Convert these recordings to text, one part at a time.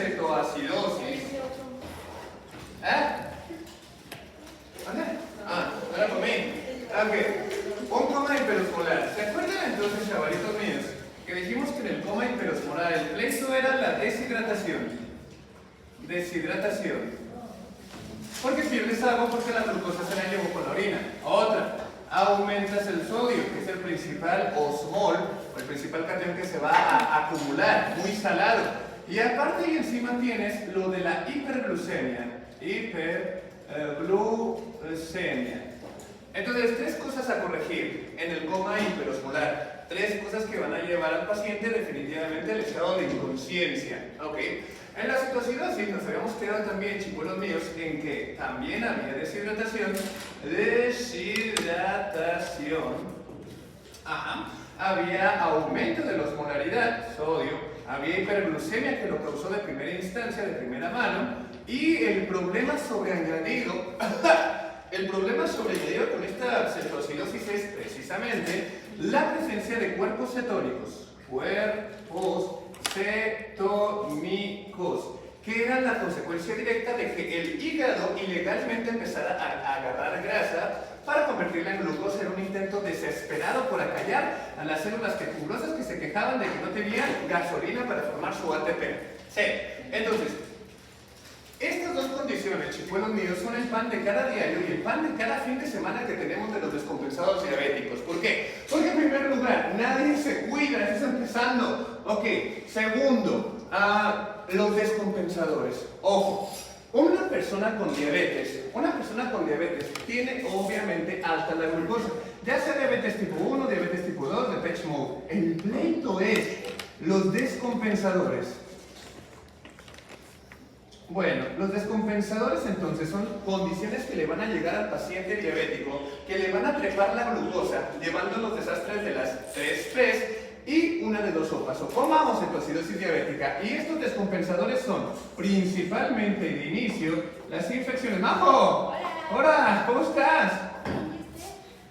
cetoacidosis. ¿Dónde? No era por mí. Ok. Un coma hiperosmolar. ¿Se acuerdan entonces, chavalitos míos, que dijimos que en el coma hiperosmolar el pleito era la deshidratación? Deshidratación. Porque pierdes agua porque la glucosa se la llevó con la orina. Otra, aumentas el sodio, que es el principal osmol, o el principal catión que se va a acumular, muy salado. Y aparte y encima tienes lo de la hiperglucemia. Hiperglucemia. Entonces, tres cosas a corregir en el coma hiperosmolar. Tres cosas que van a llevar al paciente definitivamente al estado de inconsciencia. ¿Ok? En la cetoacidosis nos habíamos quedado también, chicuelos míos, en que también había deshidratación. Había aumento de la osmolaridad, sodio. Había hiperglucemia que lo causó de primera instancia, de primera mano. Y el problema sobreañadido, con esta cetoacidosis es precisamente la presencia de cuerpos cetónicos. Cuerpos cetónicos, que eran la consecuencia directa de que el hígado ilegalmente empezara a agarrar grasa para convertirla en glucosa en un intento desesperado por acallar a las células quetulosas que se quejaban de que no tenían gasolina para formar su ATP. Sí, entonces, estas dos condiciones, chicuelos míos, son el pan de cada diario y el pan de cada fin de semana que tenemos de los descompensados diabéticos. ¿Por qué? Porque en primer lugar, nadie se cuida, eso es empezando. Ok, segundo, los descompensadores. Ojo, una persona con diabetes tiene obviamente alta la glucosa, ya sea diabetes tipo 1, diabetes tipo 2, de Depeche Mode. El pleito es los descompensadores. Bueno, los descompensadores entonces son condiciones que le van a llegar al paciente diabético, que le van a trepar la glucosa, llevando los desastres de las 3 P's y una de dos sopas, o coma o cetoacidosis diabética. Y estos descompensadores son principalmente de inicio las infecciones. ¡Majo! Hola, ¿cómo estás?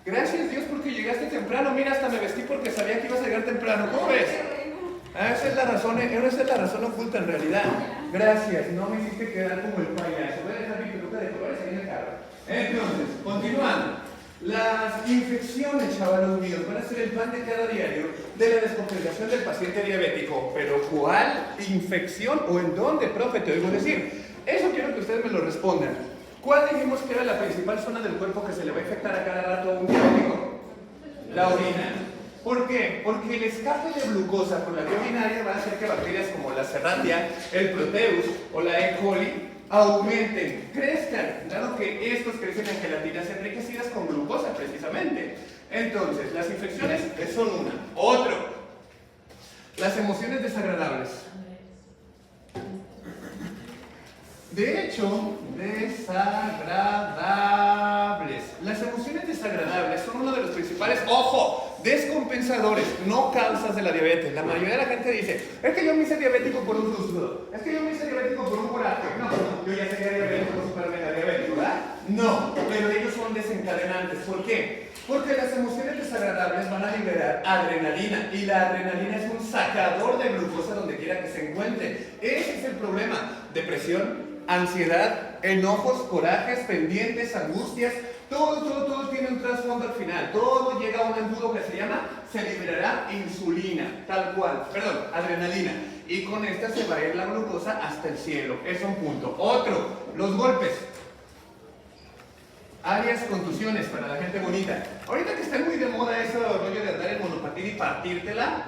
Gracias a Dios porque llegaste temprano. Mira, hasta me vestí porque sabía que ibas a llegar temprano. ¿Cómo ves? Esa es la razón oculta en realidad. Gracias, no me hiciste quedar como el payaso. Voy a dejar mi peluca de colores ahí en el carro. Entonces, continuando. Las infecciones, chavalos míos, van a ser el pan de cada diario de la descompensación del paciente diabético. Pero ¿cuál infección o en dónde, profe? Te oigo decir. Eso quiero que ustedes me lo respondan. ¿Cuál dijimos que era la principal zona del cuerpo que se le va a infectar a cada rato a un diabético? La orina. ¿Por qué? Porque el escape de glucosa por la vía urinaria va a hacer que bacterias como la Serratia, el Proteus o la E. coli aumenten, crezcan, dado que estos crecen en gelatinas enriquecidas con glucosa precisamente. Entonces, las infecciones son una. Otro, las emociones desagradables. De hecho, desagradables. Las emociones desagradables son uno de los principales, ¡ojo!, descompensadores, no causas de la diabetes. La mayoría de la gente dice, es que yo me hice diabético por un susto, es que yo me hice diabético por un coraje. No, yo ya sería diabético, super mega diabético, ¿verdad? No, pero ellos son desencadenantes. ¿Por qué? Porque las emociones desagradables van a liberar adrenalina y la adrenalina es un sacador de glucosa donde quiera que se encuentre. Ese es el problema. Depresión, ansiedad, enojos, corajes, pendientes, angustias, todo tiene un trasfondo al final. Todo llega a un embudo que se liberará insulina, tal cual, adrenalina. Y con esta se va a ir la glucosa hasta el cielo. Es un punto. Otro, los golpes. Áreas contusiones para la gente bonita. Ahorita que está muy de moda eso rollo de andar en monopatín y partírtela.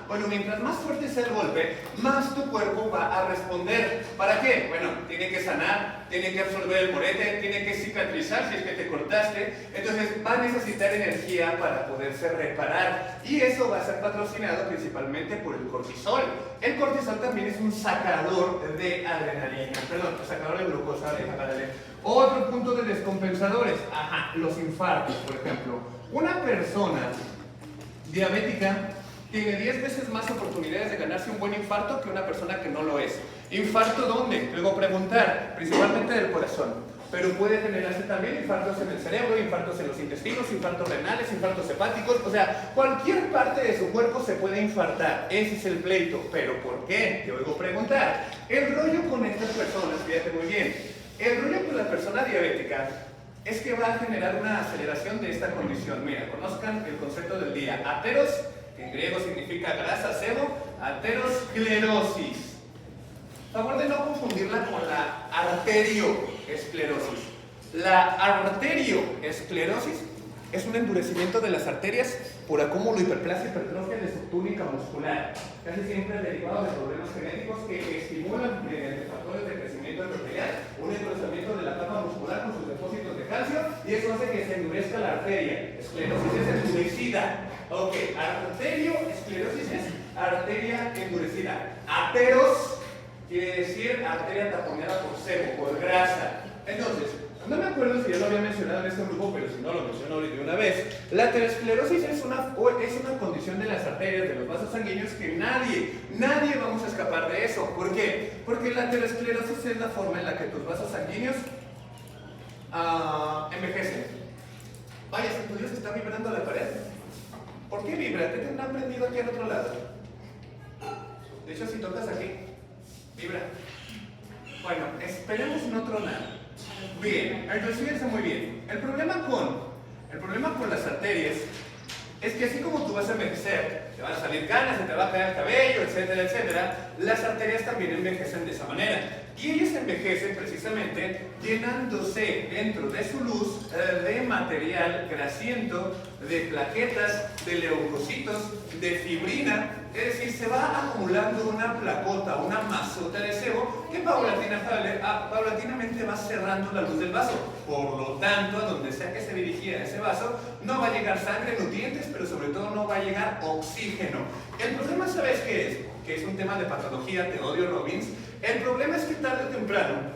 Bueno, mientras más fuerte sea el golpe, más tu cuerpo va a responder. ¿Para qué? Bueno, tiene que sanar, tiene que absorber el morete, tiene que cicatrizar si es que te cortaste. Entonces va a necesitar energía para poderse reparar. Y eso va a ser patrocinado principalmente por el cortisol. El cortisol también es un sacador de adrenalina. Sacador de glucosa, Otro punto de descompensadores. Los infartos, por ejemplo. Una persona diabética tiene 10 veces más oportunidades de ganarse un buen infarto que una persona que no lo es. ¿Infarto dónde? Luego preguntar, principalmente del corazón. pero puede generarse también infartos en el cerebro, infartos en los intestinos, infartos renales, infartos hepáticos, o sea, cualquier parte de su cuerpo se puede infartar. Ese es el pleito. ¿Pero por qué? Te oigo preguntar. El rollo con estas personas, fíjate muy bien, el rollo con la persona diabética es que va a generar una aceleración de esta condición. Mira, conozcan el concepto del día. Ateros, que en griego significa grasa, sebo, aterosclerosis. Favor de no confundirla con la arterioesclerosis. La arterioesclerosis es un endurecimiento de las arterias por acúmulo, hiperplasia, hipertrofia de su túnica muscular, casi siempre derivado de problemas genéticos que estimulan mediante factores de crecimiento endotelial un endurecimiento de la capa muscular con sus depósitos de calcio, y eso hace que se endurezca la arteria. Esclerosis es endurecida. Ok, arterioesclerosis es arteria endurecida. Ateros quiere decir arteria taponeada por sebo, por grasa. Entonces, no me acuerdo si ya lo había mencionado en este grupo, pero si no lo menciono ahorita de una vez. La aterosclerosis es una condición de las arterias, de los vasos sanguíneos, que nadie vamos a escapar de eso. ¿Por qué? Porque la aterosclerosis es la forma en la que tus vasos sanguíneos envejecen. Vaya, si tu Dios está vibrando la pared. ¿Por qué vibra? ¿Qué tendrán prendido aquí al otro lado? De hecho, si tocas aquí, vibra. Bueno, esperemos no tronar. Bien, entonces fíjense muy bien. El problema con las arterias es que así como tú vas a envejecer, te van a salir canas, se te va a caer el cabello, etcétera, etcétera, las arterias también envejecen de esa manera. Y ellas envejecen precisamente llenándose dentro de su luz de material grasiento, de plaquetas, de leucocitos, de fibrina. Es decir, se va acumulando una placota, una masota de sebo que paulatinamente va cerrando la luz del vaso. Por lo tanto, a donde sea que se dirigía ese vaso, no va a llegar sangre, nutrientes, pero sobre todo no va a llegar oxígeno. El problema, ¿sabes qué es? Que es un tema de patología, te odio, Robbins. El problema es que tarde o temprano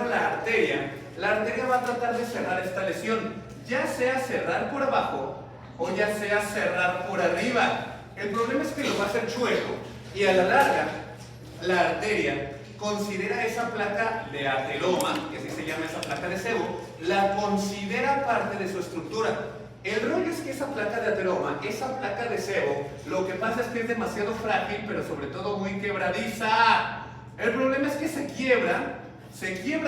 la arteria va a tratar de cerrar esta lesión, ya sea cerrar por abajo o ya sea cerrar por arriba. El problema es que lo va a hacer chueco, y a la larga la arteria considera esa placa de ateroma, que así se llama esa placa de sebo, la considera parte de su estructura. El rollo es que esa placa de ateroma, esa placa de sebo, lo que pasa es que es demasiado frágil, pero sobre todo muy quebradiza. El problema es que se quiebra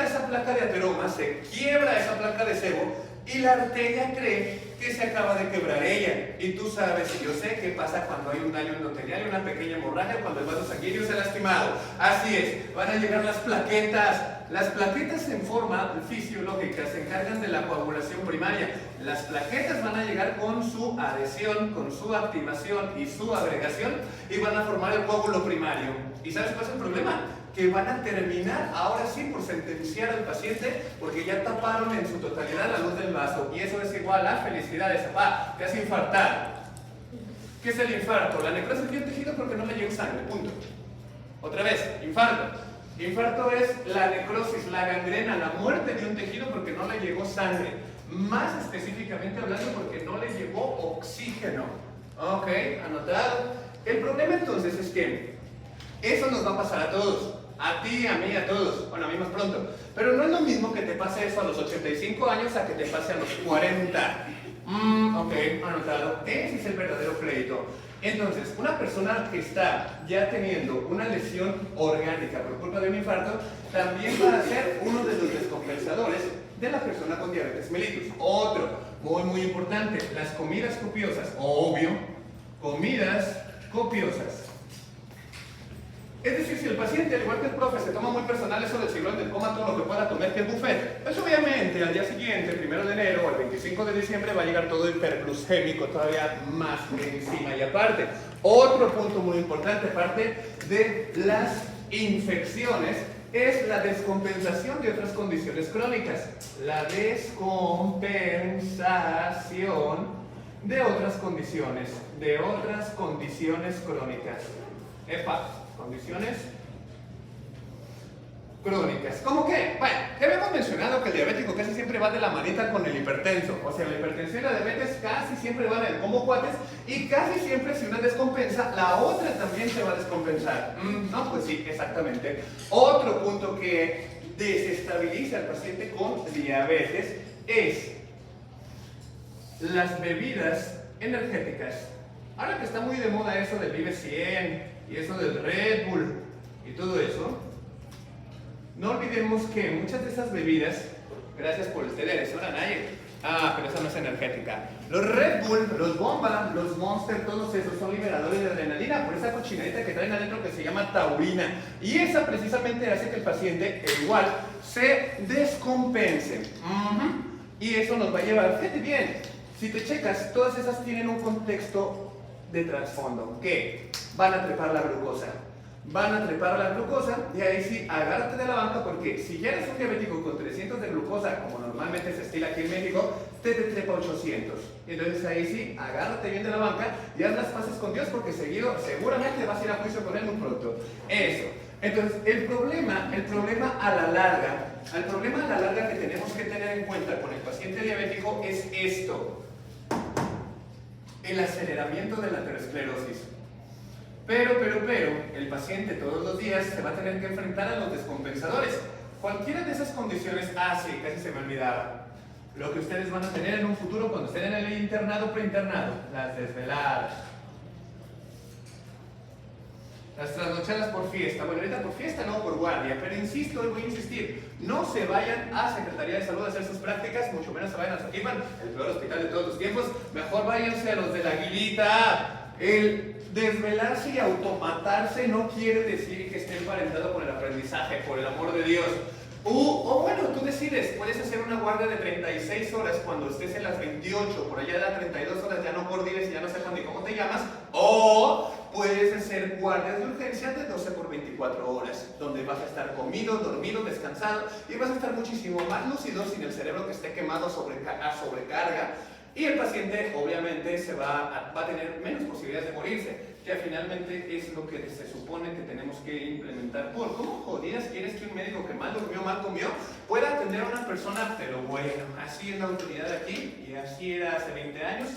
esa placa de ateroma, se quiebra esa placa de sebo, y la arteria cree que se acaba de quebrar ella. Y tú sabes, y yo sé, qué pasa cuando hay un daño endotelial y una pequeña hemorragia, cuando el vaso sanguíneo se ha lastimado. Así es, van a llegar las plaquetas. Las plaquetas en forma fisiológica se encargan de la coagulación primaria. Las plaquetas van a llegar con su adhesión, con su activación y su agregación, y van a formar el coágulo primario. ¿Y sabes cuál es el problema? Que van a terminar ahora sí por sentenciar al paciente, porque ya taparon en su totalidad la luz del vaso, y eso es igual a felicidades, papá, te has infartado. ¿Qué es el infarto? La necrosis de un tejido porque no le llegó sangre, punto. Otra vez, infarto. Infarto es la necrosis, la gangrena, la muerte de un tejido porque no le llegó sangre. Más específicamente hablando, porque no le llegó oxígeno. Ok, anotado. El problema entonces es que eso nos va a pasar a todos. A ti, a mí, a todos. Bueno, a mí más pronto. Pero no es lo mismo que te pase eso a los 85 años a que te pase a los 40. Ok, anotado. Ese es el verdadero pleito. Entonces, una persona que está ya teniendo una lesión orgánica por culpa de un infarto, también va a ser uno de los descompensadores de la persona con diabetes mellitus. Otro, muy importante, las comidas copiosas. Obvio, comidas copiosas. Es decir, si el paciente, al igual que el profe, se toma muy personal eso del ciclón del coma, todo lo que pueda comer, que el buffet, pues obviamente al día siguiente, el 1 de enero o el 25 de diciembre, va a llegar todo hiperglucémico todavía más encima. Y aparte, otro punto muy importante, aparte de las infecciones, es la descompensación de otras condiciones crónicas. La descompensación de otras condiciones crónicas. Epa. Condiciones crónicas. ¿Cómo qué? Bueno, ya habíamos mencionado que el diabético casi siempre va de la manita con el hipertenso. O sea, la hipertensión y la diabetes casi siempre van como cuates, y casi siempre si una descompensa, la otra también se va a descompensar. No, pues sí, exactamente. Otro punto que desestabiliza al paciente con diabetes es las bebidas energéticas. Ahora que está muy de moda eso del Vive 100 y eso del Red Bull y todo eso, no olvidemos que muchas de esas bebidas, gracias por el té de Arizona, Nayer. Pero esa no es energética. Los Red Bull, los Bomba, los Monster, todos esos son liberadores de adrenalina por esa cochinadita que traen adentro que se llama taurina. Y esa precisamente hace que el paciente igual se descompense. Y eso nos va a llevar, fíjate bien, si te checas, todas esas tienen un contexto de trasfondo, que van a trepar la glucosa. Van a trepar la glucosa y ahí sí, agárrate de la banca porque si ya eres un diabético con 300 de glucosa, como normalmente se estila aquí en México, te trepa 800. Entonces ahí sí, agárrate bien de la banca y haz las paces con Dios porque seguramente vas a ir a juicio con él muy pronto. Eso. Entonces, el problema a la larga que tenemos que tener en cuenta con el paciente diabético es esto: el aceleramiento de la aterosclerosis. Pero, el paciente todos los días se va a tener que enfrentar a los descompensadores. Cualquiera de esas condiciones, sí, casi se me olvidaba. Lo que ustedes van a tener en un futuro cuando estén en el internado, preinternado, las desveladas, las trasnochadas por fiesta. Bueno, ahorita por fiesta no, por guardia, pero insisto y voy a insistir, no se vayan a Secretaría de Salud a hacer sus prácticas, mucho menos se vayan a Xochimilco, el peor hospital de todos los tiempos. Mejor váyanse a los de la Aguilita. El desvelarse y automatarse no quiere decir que esté emparentado con el aprendizaje, por el amor de Dios. O bueno, tú decides, puedes hacer una guardia de 36 horas cuando estés en las 28, por allá de las 32 horas ya no coordines y ya no sepan ni cómo te llamas, o puedes hacer guardias de urgencia de 12 por 24 horas, donde vas a estar comido, dormido, descansado y vas a estar muchísimo más lúcido sin el cerebro que esté quemado a sobrecarga. Y el paciente obviamente va a tener menos posibilidades de morirse, que finalmente es lo que se supone que tenemos que implementar. ¿Cómo jodidas quieres que un médico que mal durmió, mal comió, pueda atender a una persona? Pero bueno, así es la autoridad aquí, y así era hace 20 años,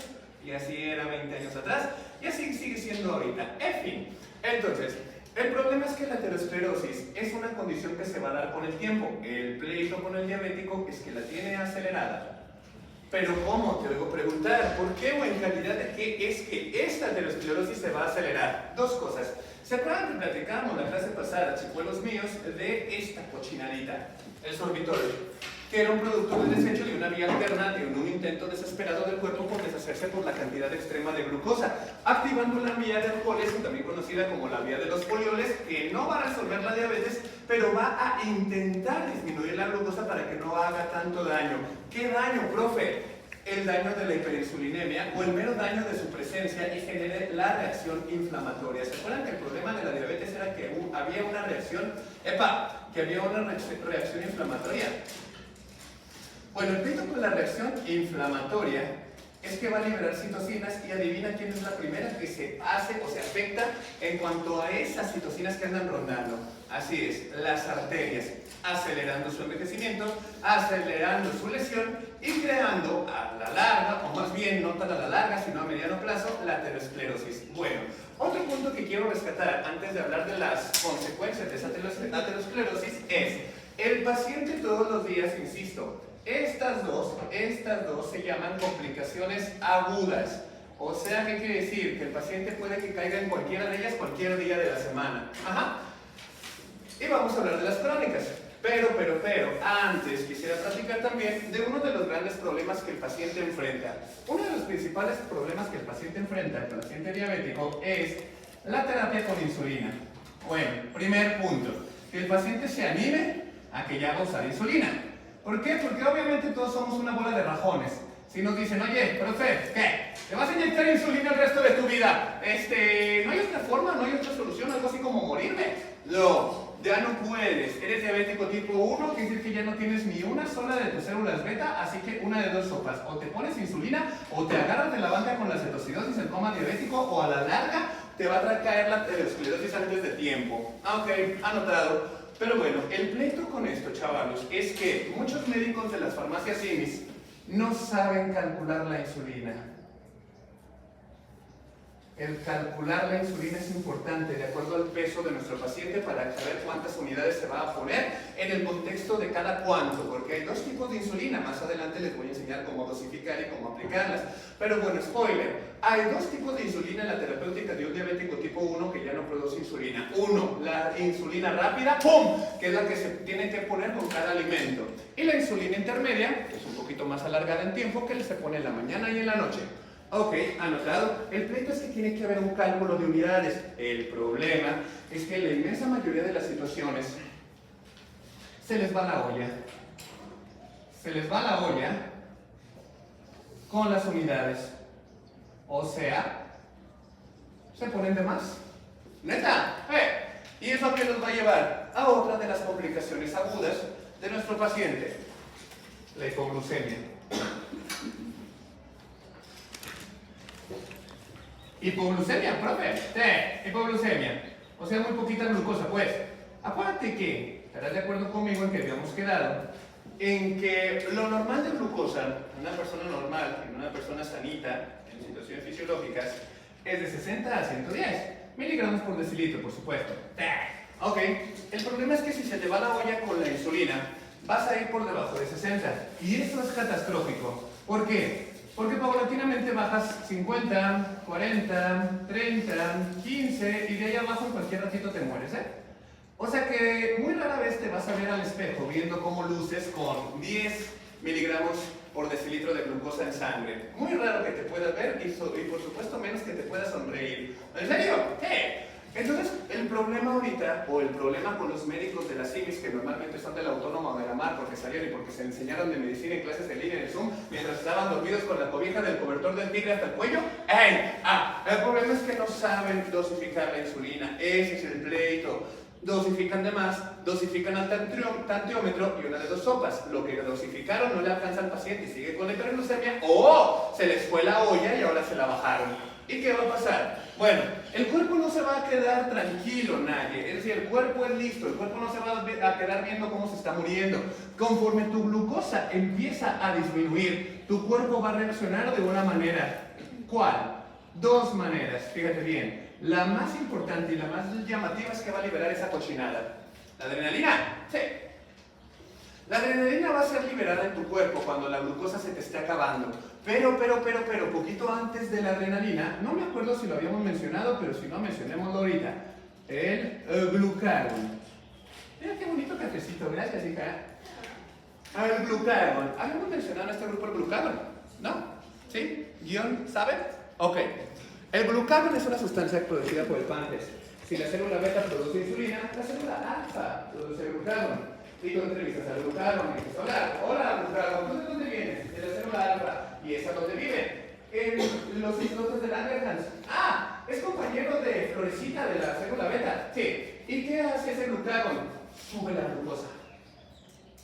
y así era 20 años atrás, y así sigue siendo ahorita. En fin, entonces, el problema es que la aterosclerosis es una condición que se va a dar con el tiempo. El pleito con el diabético es que la tiene acelerada. Pero ¿cómo? Te oigo preguntar, ¿por qué o en calidad de qué es que esta aterosclerosis se va a acelerar? Dos cosas. ¿Se acuerdan que platicábamos la clase pasada, chicuelos míos, de esta cochinadita, el sorbitol, que era un producto de desecho de una vía alterna de un intento desesperado del cuerpo por deshacerse por la cantidad extrema de glucosa, activando la vía de alcoholes, también conocida como la vía de los folioles, que no va a resolver la diabetes, pero va a intentar disminuir la glucosa para que no haga tanto daño. ¿Qué daño, profe? El daño de la hiperinsulinemia o el mero daño de su presencia y genere la reacción inflamatoria. ¿Se acuerdan que el problema de la diabetes era que había una reacción, reacción inflamatoria? Bueno, el pleito con la reacción inflamatoria es que va a liberar citocinas y adivina quién es la primera que se hace o se afecta en cuanto a esas citocinas que andan rondando. Así es, las arterias, acelerando su envejecimiento, acelerando su lesión y creando a la larga, o más bien no tan a la larga, sino a mediano plazo, la aterosclerosis. Bueno, otro punto que quiero rescatar antes de hablar de las consecuencias de esa aterosclerosis es el paciente todos los días, insisto, estas dos se llaman complicaciones agudas. O sea, ¿qué quiere decir? Que el paciente puede que caiga en cualquiera de ellas cualquier día de la semana. Y vamos a hablar de las crónicas. Pero, antes quisiera platicar también de uno de los grandes problemas que el paciente enfrenta. Uno de los principales problemas que el paciente enfrenta, el paciente diabético, es la terapia con insulina. Bueno, primer punto, que el paciente se anime a que ya va a usar insulina. ¿Por qué? Porque obviamente todos somos una bola de rajones. Si nos dicen, oye, profe, ¿qué? ¿Te vas a inyectar insulina el resto de tu vida? ¿No hay otra forma? ¿No hay otra solución? ¿Algo así como morirme? No, ya no puedes. Eres diabético tipo 1, quiere decir que ya no tienes ni una sola de tus células beta, así que una de dos sopas. O te pones insulina, o te agarras de la banca con la cetocidosis, el coma diabético, o a la larga te va a caer la aterosclerosis antes de tiempo. Ok, anotado. Pero bueno, el pleito con esto, chavalos, es que muchos médicos de las farmacias IMSS no saben calcular la insulina. el calcular la insulina es importante de acuerdo al peso de nuestro paciente para saber cuántas unidades se va a poner en el contexto de cada cuánto, porque hay dos tipos de insulina. Más adelante les voy a enseñar cómo dosificar y cómo aplicarlas. Pero bueno, spoiler, hay dos tipos de insulina en la terapéutica de un diabético tipo 1 que ya no produce insulina. Uno, la insulina rápida, ¡pum!, que es la que se tiene que poner con cada alimento. Y la insulina intermedia, que es un poquito más alargada en tiempo, que se pone en la mañana y en la noche. Ok, anotado. El pleito es que tiene que haber un cálculo de unidades. El problema es que en la inmensa mayoría de las situaciones se les va la olla. Se les va la olla con las unidades. O sea, se ponen de más. ¡Neta! ¿Y eso qué nos va a llevar? A otra de las complicaciones agudas de nuestro paciente. La hipoglucemia. Hipoglucemia, profe. Sí, hipoglucemia. O sea, muy poquita glucosa, pues. Acuérdate que, estarás de acuerdo conmigo en que habíamos quedado en que lo normal de glucosa en una persona normal, en una persona sanita, en situaciones fisiológicas, es de 60 a 110 miligramos por decilitro, por supuesto. Ok, el problema es que si se te va la olla con la insulina, vas a ir por debajo de 60. Y eso es catastrófico. ¿Por qué? Porque paulatinamente bajas 50, 40, 30, 15 y de ahí abajo en cualquier ratito te mueres, ¿eh? O sea que muy rara vez te vas a ver al espejo viendo cómo luces con 10 miligramos por decilitro de glucosa en sangre. Muy raro que te puedas ver y por supuesto menos que te puedas sonreír. ¿En serio? ¿Qué? Entonces, el problema ahorita, o el problema con los médicos de la CIMIS, que normalmente son de la Autónoma o de la Mar, porque salieron y porque se enseñaron de medicina en clases de línea en el Zoom, mientras estaban dormidos con la cobija del cobertor del tigre hasta el cuello. El problema es que no saben dosificar la insulina. Ese es el pleito. Dosifican de más, dosifican al tantiómetro y una de dos sopas. Lo que dosificaron no le alcanza al paciente y sigue con la hiperglucemia, o se les fue la olla y ahora se la bajaron. ¿Y qué va a pasar? Bueno, el cuerpo no se va a quedar tranquilo, nadie. Es decir, el cuerpo es listo, el cuerpo no se va a quedar viendo cómo se está muriendo. Conforme tu glucosa empieza a disminuir, tu cuerpo va a reaccionar de una manera. ¿Cuál? Dos maneras, fíjate bien. La más importante y la más llamativa es que va a liberar esa cochinada. ¿La adrenalina? Sí. La adrenalina va a ser liberada en tu cuerpo cuando la glucosa se te esté acabando. Pero, poquito antes de la adrenalina, no me acuerdo si lo habíamos mencionado, pero si no, mencionémoslo ahorita. El glucagón. Mira qué bonito cafecito, gracias, hija. El glucagón. ¿Habíamos mencionado en este grupo el glucagón? ¿No? ¿Sí? ¿Guión? ¿Sabe? Ok. El glucagón es una sustancia producida por el páncreas. Si la célula beta produce insulina, la célula alfa produce glucagón. Y tú entrevistas al glucagón y dices, hola glucagón, ¿dónde vienes? De la célula alfa. ¿Y esa dónde vive? En los islotes de Langerhans. Ah, es compañero de Florecita de la célula beta. Sí. ¿Y qué hace ese glucagón? Sube la glucosa.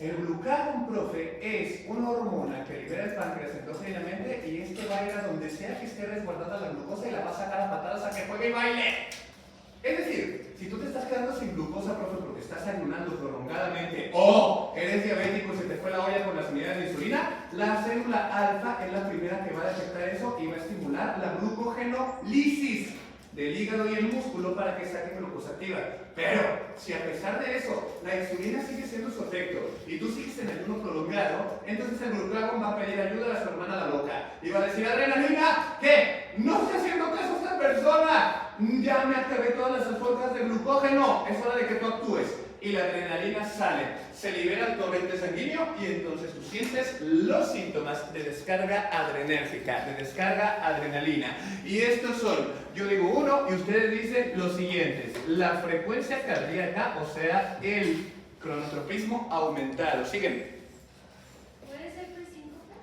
El glucagón, profe, es una hormona que libera el páncreas endógenamente y este va a ir a donde sea que esté resguardada la glucosa y la va a sacar a patadas a que juegue y baile. Es decir, si tú te estás quedando sin glucosa, profe, porque estás ayunando prolongadamente o eres diabético y se te fue la olla con las unidades de insulina, la célula alfa es la primera que va a detectar eso y va a estimular la glucogenólisis del hígado y el músculo para que saque glucosa activa. Pero, si a pesar de eso, la insulina sigue siendo su efecto y tú sigues en ayuno prolongado, entonces el glucagón va a pedir ayuda a su hermana la loca y va a decir, adrenalina, ¿qué? No estoy haciendo caso a esta persona. Ya me acabé todas las alforjas de glucógeno, es hora de que tú actúes. Y la adrenalina sale, se libera el torrente sanguíneo y entonces tú sientes los síntomas de descarga adrenérgica, de descarga adrenalina. Y estos son, yo digo uno y ustedes dicen los siguientes: la frecuencia cardíaca, o sea, el cronotropismo aumentado. Siguen. ¿Puede ser presíncope?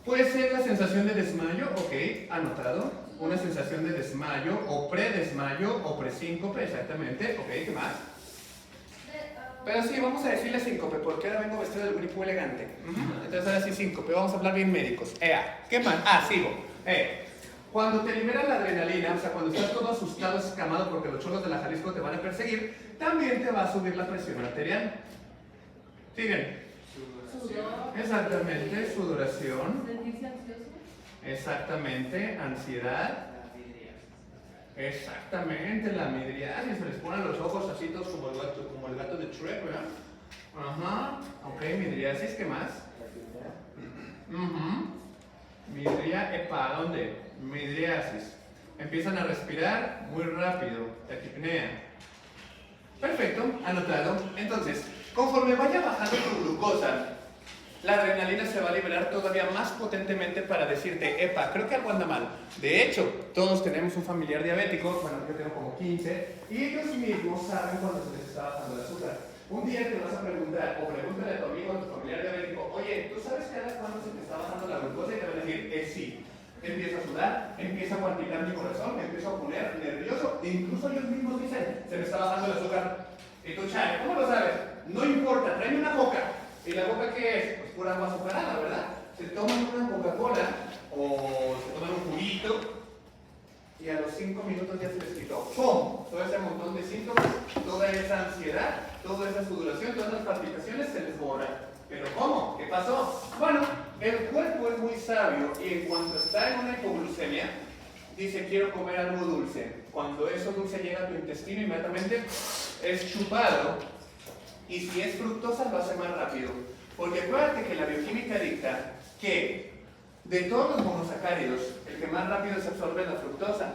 Puede ser la sensación de desmayo, ok, anotado. Una sensación de desmayo, o predesmayo, o presíncope, exactamente. Ok, ¿qué más? Pero sí, vamos a decirle síncope, porque ahora vengo vestido del grupo elegante. Entonces ahora sí síncope, vamos a hablar bien médicos. ¿Qué más? Sigo. Cuando te liberan la adrenalina, o sea, cuando estás todo asustado, escamado porque los cholos de la Jalisco te van a perseguir, también te va a subir la presión arterial. ¿Siguen? Sudor. Exactamente, sudoración. ¿Sentirse ansioso? Exactamente, ansiedad. Exactamente, la midriasis, se les ponen los ojos así todos como el gato de Shrek, ¿verdad? Ajá, ok, midriasis, ¿qué más? Midria, ¿dónde? Midriasis. Empiezan a respirar muy rápido, taquipnea. Perfecto, anotado. Entonces, conforme vaya bajando tu glucosa, la adrenalina se va a liberar todavía más potentemente para decirte, epa, creo que algo anda mal. De hecho, todos tenemos un familiar diabético, bueno, yo tengo como 15, y ellos mismos saben cuando se les está bajando el azúcar. Un día te vas a preguntar, o pregúntale a tu amigo o a tu familiar diabético, oye, ¿tú sabes cada cuándo se te está bajando la glucosa? Y te van a decir, sí. Empiezo a sudar, empiezo a palpitar mi corazón, me empiezo a poner nervioso, e incluso ellos mismos dicen, se me está bajando el azúcar. Y tú, Chay, ¿cómo lo sabes? No importa, tráeme una coca. ¿Y la coca qué es? Pues pura agua azucarada, ¿verdad? Se toman una Coca-Cola o se toman un juguito y a los 5 minutos ya se les quitó. ¡Pum! Todo ese montón de síntomas, toda esa ansiedad, toda esa sudoración, todas las palpitaciones se les borran. ¿Pero cómo? ¿Qué pasó? Bueno, el cuerpo es muy sabio y en cuanto está en una hipoglucemia, dice quiero comer algo dulce. Cuando eso dulce llega a tu intestino, inmediatamente es chupado. Y si es fructosa, lo hace más rápido. Porque acuérdate que la bioquímica dicta que de todos los monosacáridos, el que más rápido se absorbe es la fructosa.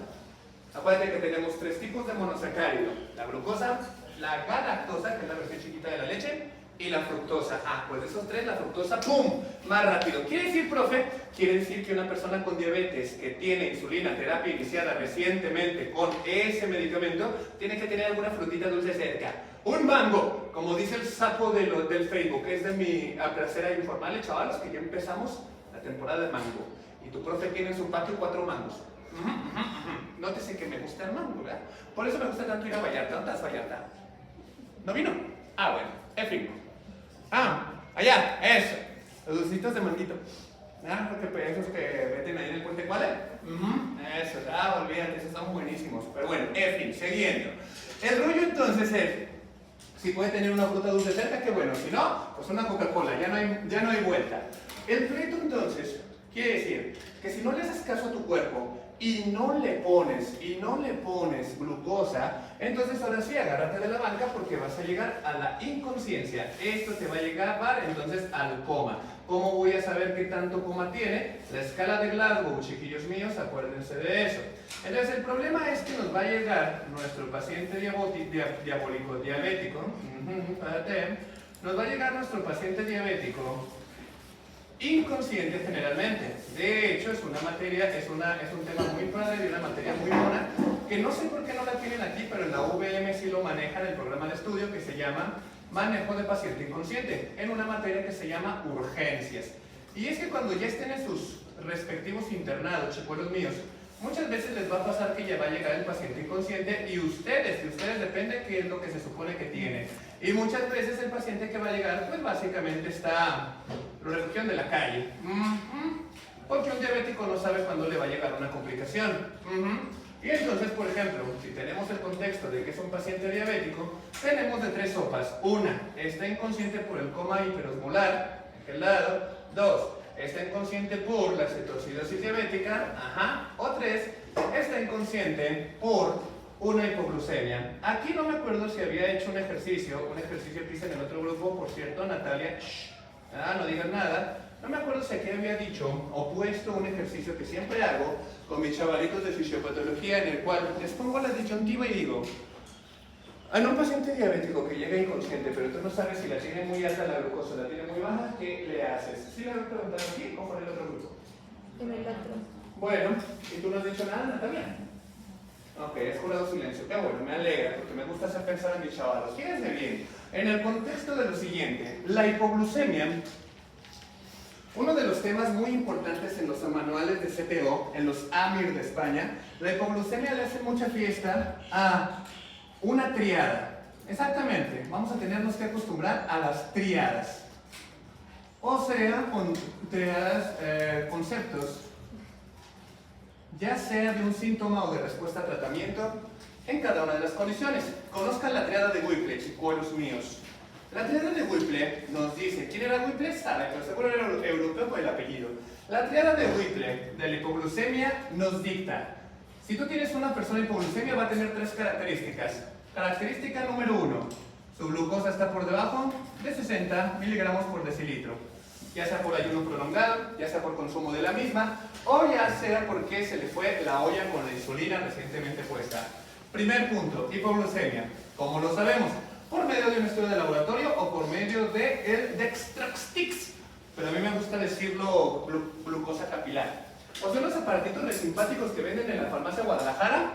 Acuérdate que tenemos 3 tipos de monosacárido. La glucosa, la galactosa, que es la versión chiquita de la leche, y la fructosa. Pues de esos 3, la fructosa, ¡pum!, más rápido. ¿Quiere decir, profe? Quiere decir que una persona con diabetes que tiene insulina, terapia iniciada recientemente con ese medicamento, tiene que tener alguna frutita dulce cerca. Un mango, como dice el sapo del Facebook, es de mi placer informal, chavalos, que ya empezamos la temporada de mango. Y tu profe tiene en su patio 4 mangos. Nótese que me gusta el mango, ¿verdad? Por eso me gusta tanto ir a Vallarta. ¿Dónde estás, Vallarta? ¿No vino? Bueno, en fin. Allá, eso. Los dulcitos de manguito. Porque esos que meten ahí en el puente, ¿cuál es? Eso, olvídate, esos son buenísimos. Pero bueno, en fin, siguiendo. El rollo entonces es, si puede tener una fruta dulce cerca, qué bueno. Si no, pues una Coca-Cola, ya no hay vuelta. El pleito entonces quiere decir que si no le haces caso a tu cuerpo y no le pones glucosa, entonces ahora sí, agárrate de la banca porque vas a llegar a la inconsciencia. Esto te va a llevar entonces al coma. ¿Cómo voy a saber qué tanto coma tiene? La escala de Glasgow, chiquillos míos, acuérdense de eso. Entonces el problema es que nos va a llegar nuestro paciente diabético, nos va a llegar nuestro paciente diabético inconsciente generalmente. De hecho, es una materia, es un tema muy padre y una materia muy buena, que no sé por qué no la tienen aquí, pero en la UVM sí lo manejan, el programa de estudio que se llama Manejo de Paciente Inconsciente, en una materia que se llama Urgencias. Y es que cuando ya estén en sus respectivos internados, chicuelos míos, muchas veces les va a pasar que ya va a llegar el paciente inconsciente y de ustedes depende qué es lo que se supone que tiene. Y muchas veces el paciente que va a llegar, pues básicamente está en la región de la calle. Porque un diabético no sabe cuándo le va a llegar una complicación. Y entonces, por ejemplo, si tenemos el contexto de que es un paciente diabético, tenemos de 3 sopas. Una, está inconsciente por el coma hiperosmolar, de aquel lado. 2, está inconsciente por la cetoacidosis diabética. O 3, está inconsciente por una hipoglucemia. Aquí no me acuerdo si había hecho un ejercicio que hice en el otro grupo, por cierto, Natalia, no digas nada. No me acuerdo si aquí había dicho o puesto un ejercicio que siempre hago con mis chavalitos de fisiopatología, en el cual les pongo la disyuntiva y digo, a un paciente diabético que llega inconsciente, pero tú no sabes si la tiene muy alta la glucosa, la tiene muy baja, ¿qué le haces? ¿Sí le voy a preguntar aquí o por el otro grupo? En el otro. Bueno, ¿y tú no has dicho nada, Natalia? Ok, has jurado silencio. Qué bueno, me alegra, porque me gusta hacer pensar a mis chavalos. Fíjense bien, en el contexto de lo siguiente, la hipoglucemia, uno de los temas muy importantes en los manuales de CPO, en los AMIR de España, la hipoglucemia le hace mucha fiesta a una triada. Exactamente, vamos a tenernos que acostumbrar a las triadas. O sea, con triadas, conceptos, ya sea de un síntoma o de respuesta a tratamiento, en cada una de las condiciones. Conozcan la triada de Whipple, chicuelos míos. La triada de Whipple nos dice, ¿quién era Whipple? Sabe, pero seguro era europeo por el apellido. La triada de Whipple, de la hipoglucemia, nos dicta Si tú tienes una persona hipoglucemia, va a tener tres características. Característica número 1, su glucosa está por debajo de 60 miligramos por decilitro. Ya sea por ayuno prolongado, ya sea por consumo de la misma, o ya sea porque se le fue la olla con la insulina recientemente puesta. Primer punto, hipoglucemia. ¿Cómo lo sabemos? Por medio de un estudio de laboratorio o por medio del dextraxtix. Pero a mí me gusta decirlo glucosa capilar. O sea, unos aparatitos resimpáticos que venden en la farmacia Guadalajara,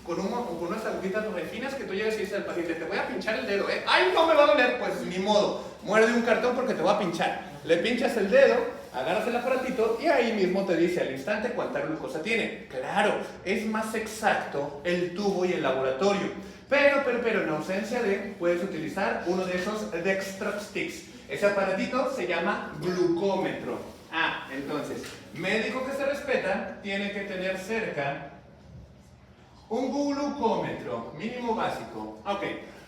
con unas agujitas refinas que tú llegas y dices al paciente, te voy a pinchar el dedo, ¿eh? ¡Ay, no me va a doler! Pues ni modo, muerde un cartón porque te va a pinchar. Le pinchas el dedo, agarras el aparatito y ahí mismo te dice al instante cuánta glucosa tiene. Claro, es más exacto el tubo y el laboratorio. Pero en ausencia de, puedes utilizar uno de esos dextraxtix. Ese aparatito se llama glucómetro. Entonces, médico que se respeta tiene que tener cerca un glucómetro mínimo básico. Ok,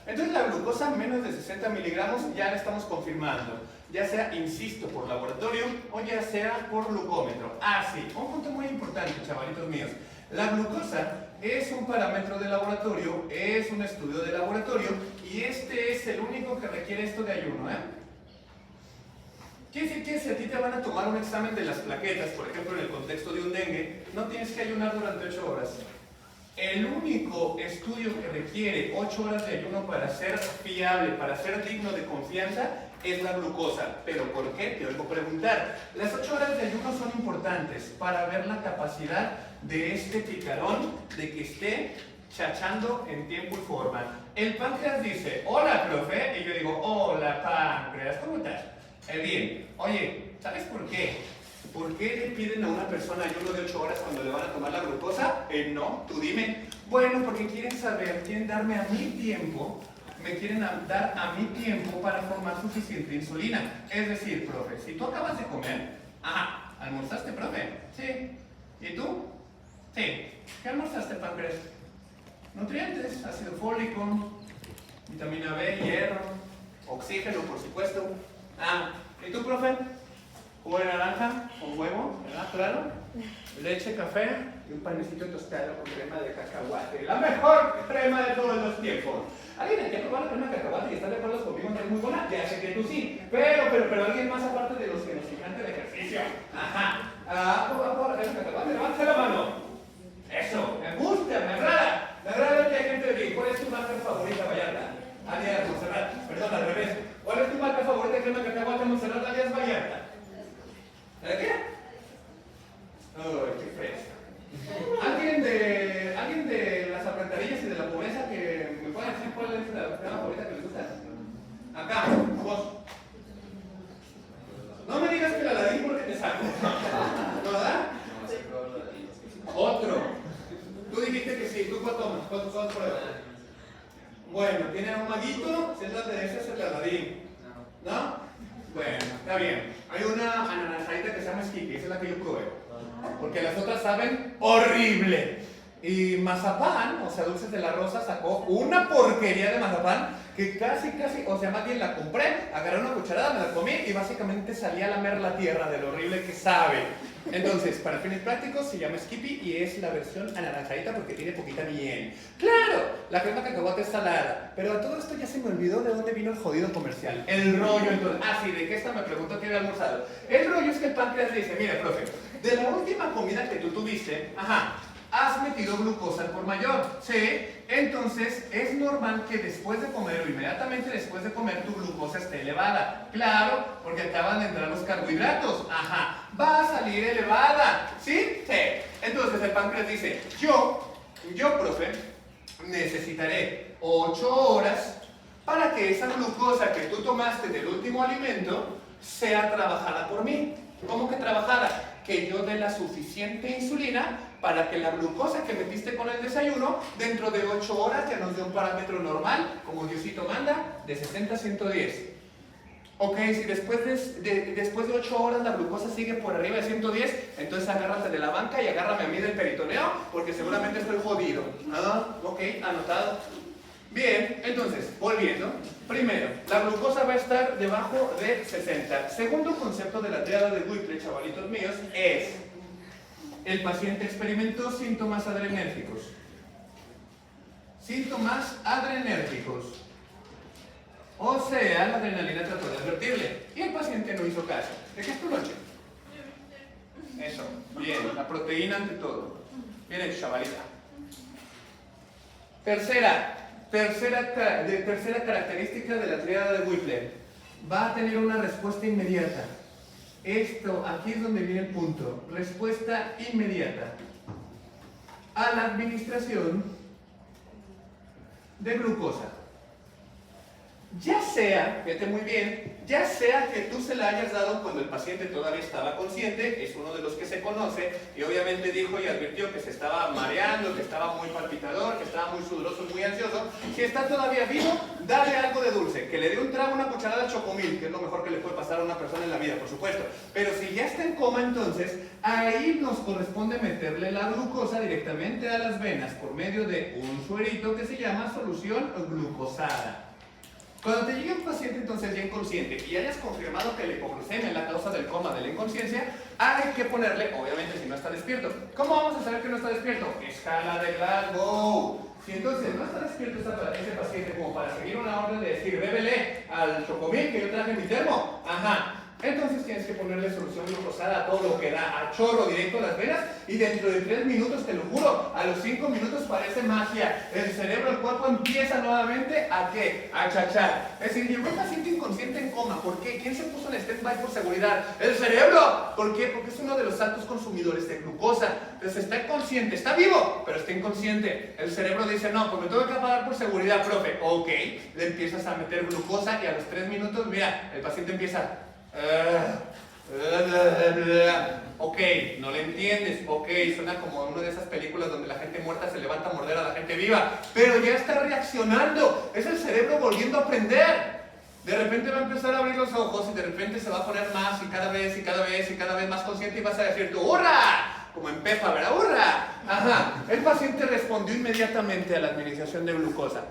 entonces la glucosa menos de 60 miligramos ya la estamos confirmando, ya sea, insisto, por laboratorio o ya sea por glucómetro. Sí, un punto muy importante, chavalitos míos. La glucosa es un parámetro de laboratorio, es un estudio de laboratorio y este es el único que requiere esto de ayuno, Quiere decir que si a ti te van a tomar un examen de las plaquetas, por ejemplo en el contexto de un dengue, no tienes que ayunar durante 8 horas. El único estudio que requiere 8 horas de ayuno para ser fiable, para ser digno de confianza, es la glucosa. ¿Pero por qué? Te oigo preguntar. Las 8 horas de ayuno son importantes para ver la capacidad de este picarón de que esté chachando en tiempo y forma. El páncreas dice, hola, profe, y yo digo, hola, páncreas, ¿cómo estás? Bien, oye, ¿sabes por qué? ¿Por qué le piden a una persona ayuno de 8 horas cuando le van a tomar la glucosa? No, tú dime. Bueno, porque quieren saber, quieren darme a mi tiempo, me quieren dar a mi tiempo para formar suficiente insulina. Es decir, profe, si tú acabas de comer, ¿almorzaste, profe? Sí. ¿Y tú? Sí. ¿Qué almorzaste, páncreas? Nutrientes, ácido fólico, vitamina B, hierro, oxígeno, por supuesto. ¿Y tú, profe? Jugo de naranja con huevo, ¿verdad? Claro. Leche, café y un panecito tostado con crema de cacahuate. La mejor crema de todos los tiempos. ¿Alguien aquí ha probado la crema de cacahuate y está de acuerdo conmigo que es muy buena? Ya sé que tú sí. Pero alguien más aparte de los que nos encanta el ejercicio. ¿Por la crema de cacahuate? Levante la mano. Eso, me gusta, me agrada. Me agrada que hay gente de aquí. ¿Cuál es tu marca favorita, Vallarta? Alias Monserrat. Perdón, al revés. ¿Cuál es tu marca favorita de crema de cacahuate, Monserrat, alias Vallarta? ¿De qué? Qué fresca. ¿Alguien de las alcantarillas y de la pobreza que me pueda decir cuál es la crema favorita que les gusta? Acá, vos. No me digas que la Aladín porque te saco. ¿No, verdad? Otro. Tú dijiste que sí. ¿Tú cuál tomas? ¿Cuál pruebas? Bueno, tiene un maguito, se trata de ese, es el Aladín. ¿No? Bueno, está bien. Hay una anaranjadita que se llama Skippy, esa es la que yo probé. Porque las otras saben horrible. Y mazapán, o sea, Dulces de la Rosa sacó una porquería de mazapán que casi, o sea, más bien la compré, agarré una cucharada, me la comí y básicamente salí a lamer la tierra de lo horrible que sabe. Entonces, para fines prácticos se llama Skippy y es la versión anaranjadita porque tiene poquita miel. ¡Claro! La crema de cacahuate es salada. Pero a todo esto ya se me olvidó de dónde vino el jodido comercial. El rollo, entonces. Sí, ¿de qué está? Me preguntó quién había almorzado. El rollo es que el páncreas dice, mira, profe, de la última comida que tú tuviste, has metido glucosa al por mayor, ¿sí? Entonces es normal que después de comer o inmediatamente después de comer tu glucosa esté elevada. Claro, porque acaban de entrar los carbohidratos. Va a salir elevada, ¿sí? Sí. Entonces el páncreas dice, yo, profe, necesitaré 8 horas para que esa glucosa que tú tomaste del último alimento sea trabajada por mí. ¿Cómo que trabajada? Que yo dé la suficiente insulina para que la glucosa que metiste con el desayuno, dentro de 8 horas ya nos dé un parámetro normal, como Diosito manda, de 60 a 110. Ok, si después de 8 horas la glucosa sigue por arriba de 110, entonces agárrate de la banca y agárrame a mí del peritoneo, porque seguramente estoy jodido. Ok, anotado. Bien, entonces, volviendo. Primero, la glucosa va a estar debajo de 60. Segundo concepto de la triada de Whipple, chavalitos míos, es el paciente experimentó síntomas adrenérgicos. Síntomas adrenérgicos. O sea, la adrenalina trató de advertirle. Y el paciente no hizo caso. ¿De qué es tu lonche? Eso, bien, la proteína ante todo. Bien hecho, chavalita. Tercera característica de la tríada de Whipple. Va a tener una respuesta inmediata. Esto, aquí es donde viene el punto. Respuesta inmediata a la administración de glucosa. Ya sea, fíjate muy bien, ya sea que tú se la hayas dado cuando el paciente todavía estaba consciente, es uno de los que se conoce, y obviamente dijo y advirtió que se estaba mareando, que estaba muy palpitador, que estaba muy sudoroso, muy ansioso. Si está todavía vivo, dale algo de dulce, que le dé un trago, una cucharada de chocomil, que es lo mejor que le puede pasar a una persona en la vida, por supuesto. Pero si ya está en coma, entonces, ahí nos corresponde meterle la glucosa directamente a las venas por medio de un suerito que se llama solución glucosada. Cuando te llegue un paciente entonces ya inconsciente y hayas confirmado que la hipoglucemia es la causa del coma, de la inconsciencia, hay que ponerle, obviamente si no está despierto. ¿Cómo vamos a saber que no está despierto? Escala de Glasgow. Si entonces no está despierto ese paciente como para seguir una orden de decir, bébele al chocomil que yo traje en mi termo, ajá. Entonces tienes que ponerle solución glucosada a todo lo que da, a chorro directo a las venas, y dentro de 3 minutos, te lo juro, a los 5 minutos parece magia. El cerebro, el cuerpo empieza nuevamente a ¿qué? A chachar. Es decir, llegó un paciente inconsciente en coma. ¿Por qué? ¿Quién se puso en stand-by por seguridad? ¡El cerebro! ¿Por qué? Porque es uno de los altos consumidores de glucosa. Entonces está inconsciente, está vivo, pero está inconsciente. El cerebro dice, no, pues me tengo que apagar por seguridad, profe. Ok, le empiezas a meter glucosa y a los 3 minutos, mira, el paciente empieza... Ok, no le entiendes. Ok, suena como una de esas películas donde la gente muerta se levanta a morder a la gente viva, pero ya está reaccionando. Es el cerebro volviendo a aprender. De repente va a empezar a abrir los ojos y de repente se va a poner más y cada vez y cada vez y cada vez más consciente, y vas a decir tú, ¡hurra! Como en Pepa, ¿verdad? ¡Hurra! Ajá. El paciente respondió inmediatamente a la administración de glucosa.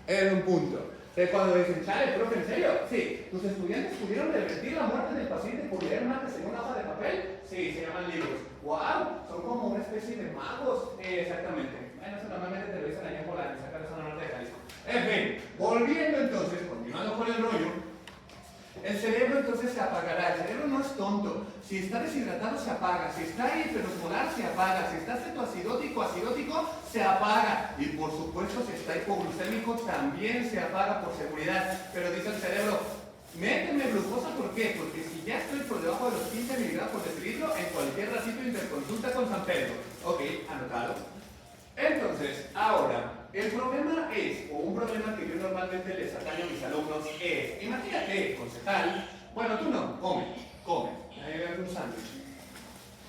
Era un punto. Cuando dicen, chale, profe, ¿en serio? Sí. ¿Tus estudiantes pudieron revertir la muerte del paciente por leer marcas en una hoja de papel? Sí, se llaman libros. ¡Wow! Son como una especie de magos. Exactamente. Bueno, eso normalmente te lo dicen allá en Polanco, acá en zona norte de Jalisco. En fin, volviendo entonces, continuando con el rollo, el cerebro entonces se apagará. El cerebro no es tonto. Si está deshidratado, se apaga. Si está hiperosmolar, se apaga. Si está cetoacidótico, acidótico, se apaga. Y por supuesto, si está hipoglucémico, también se apaga por seguridad. Pero dice el cerebro, méteme glucosa, ¿por qué? Porque si ya estoy por debajo de los 15 miligramos por decilitro, en cualquier ratito interconsulta con San Pedro. Ok, anotado. Entonces, ahora, el problema es, o un problema que yo normalmente les ataño a mis alumnos es, imagínate, concejal, bueno, tú no, come, ahí ves un sándwich.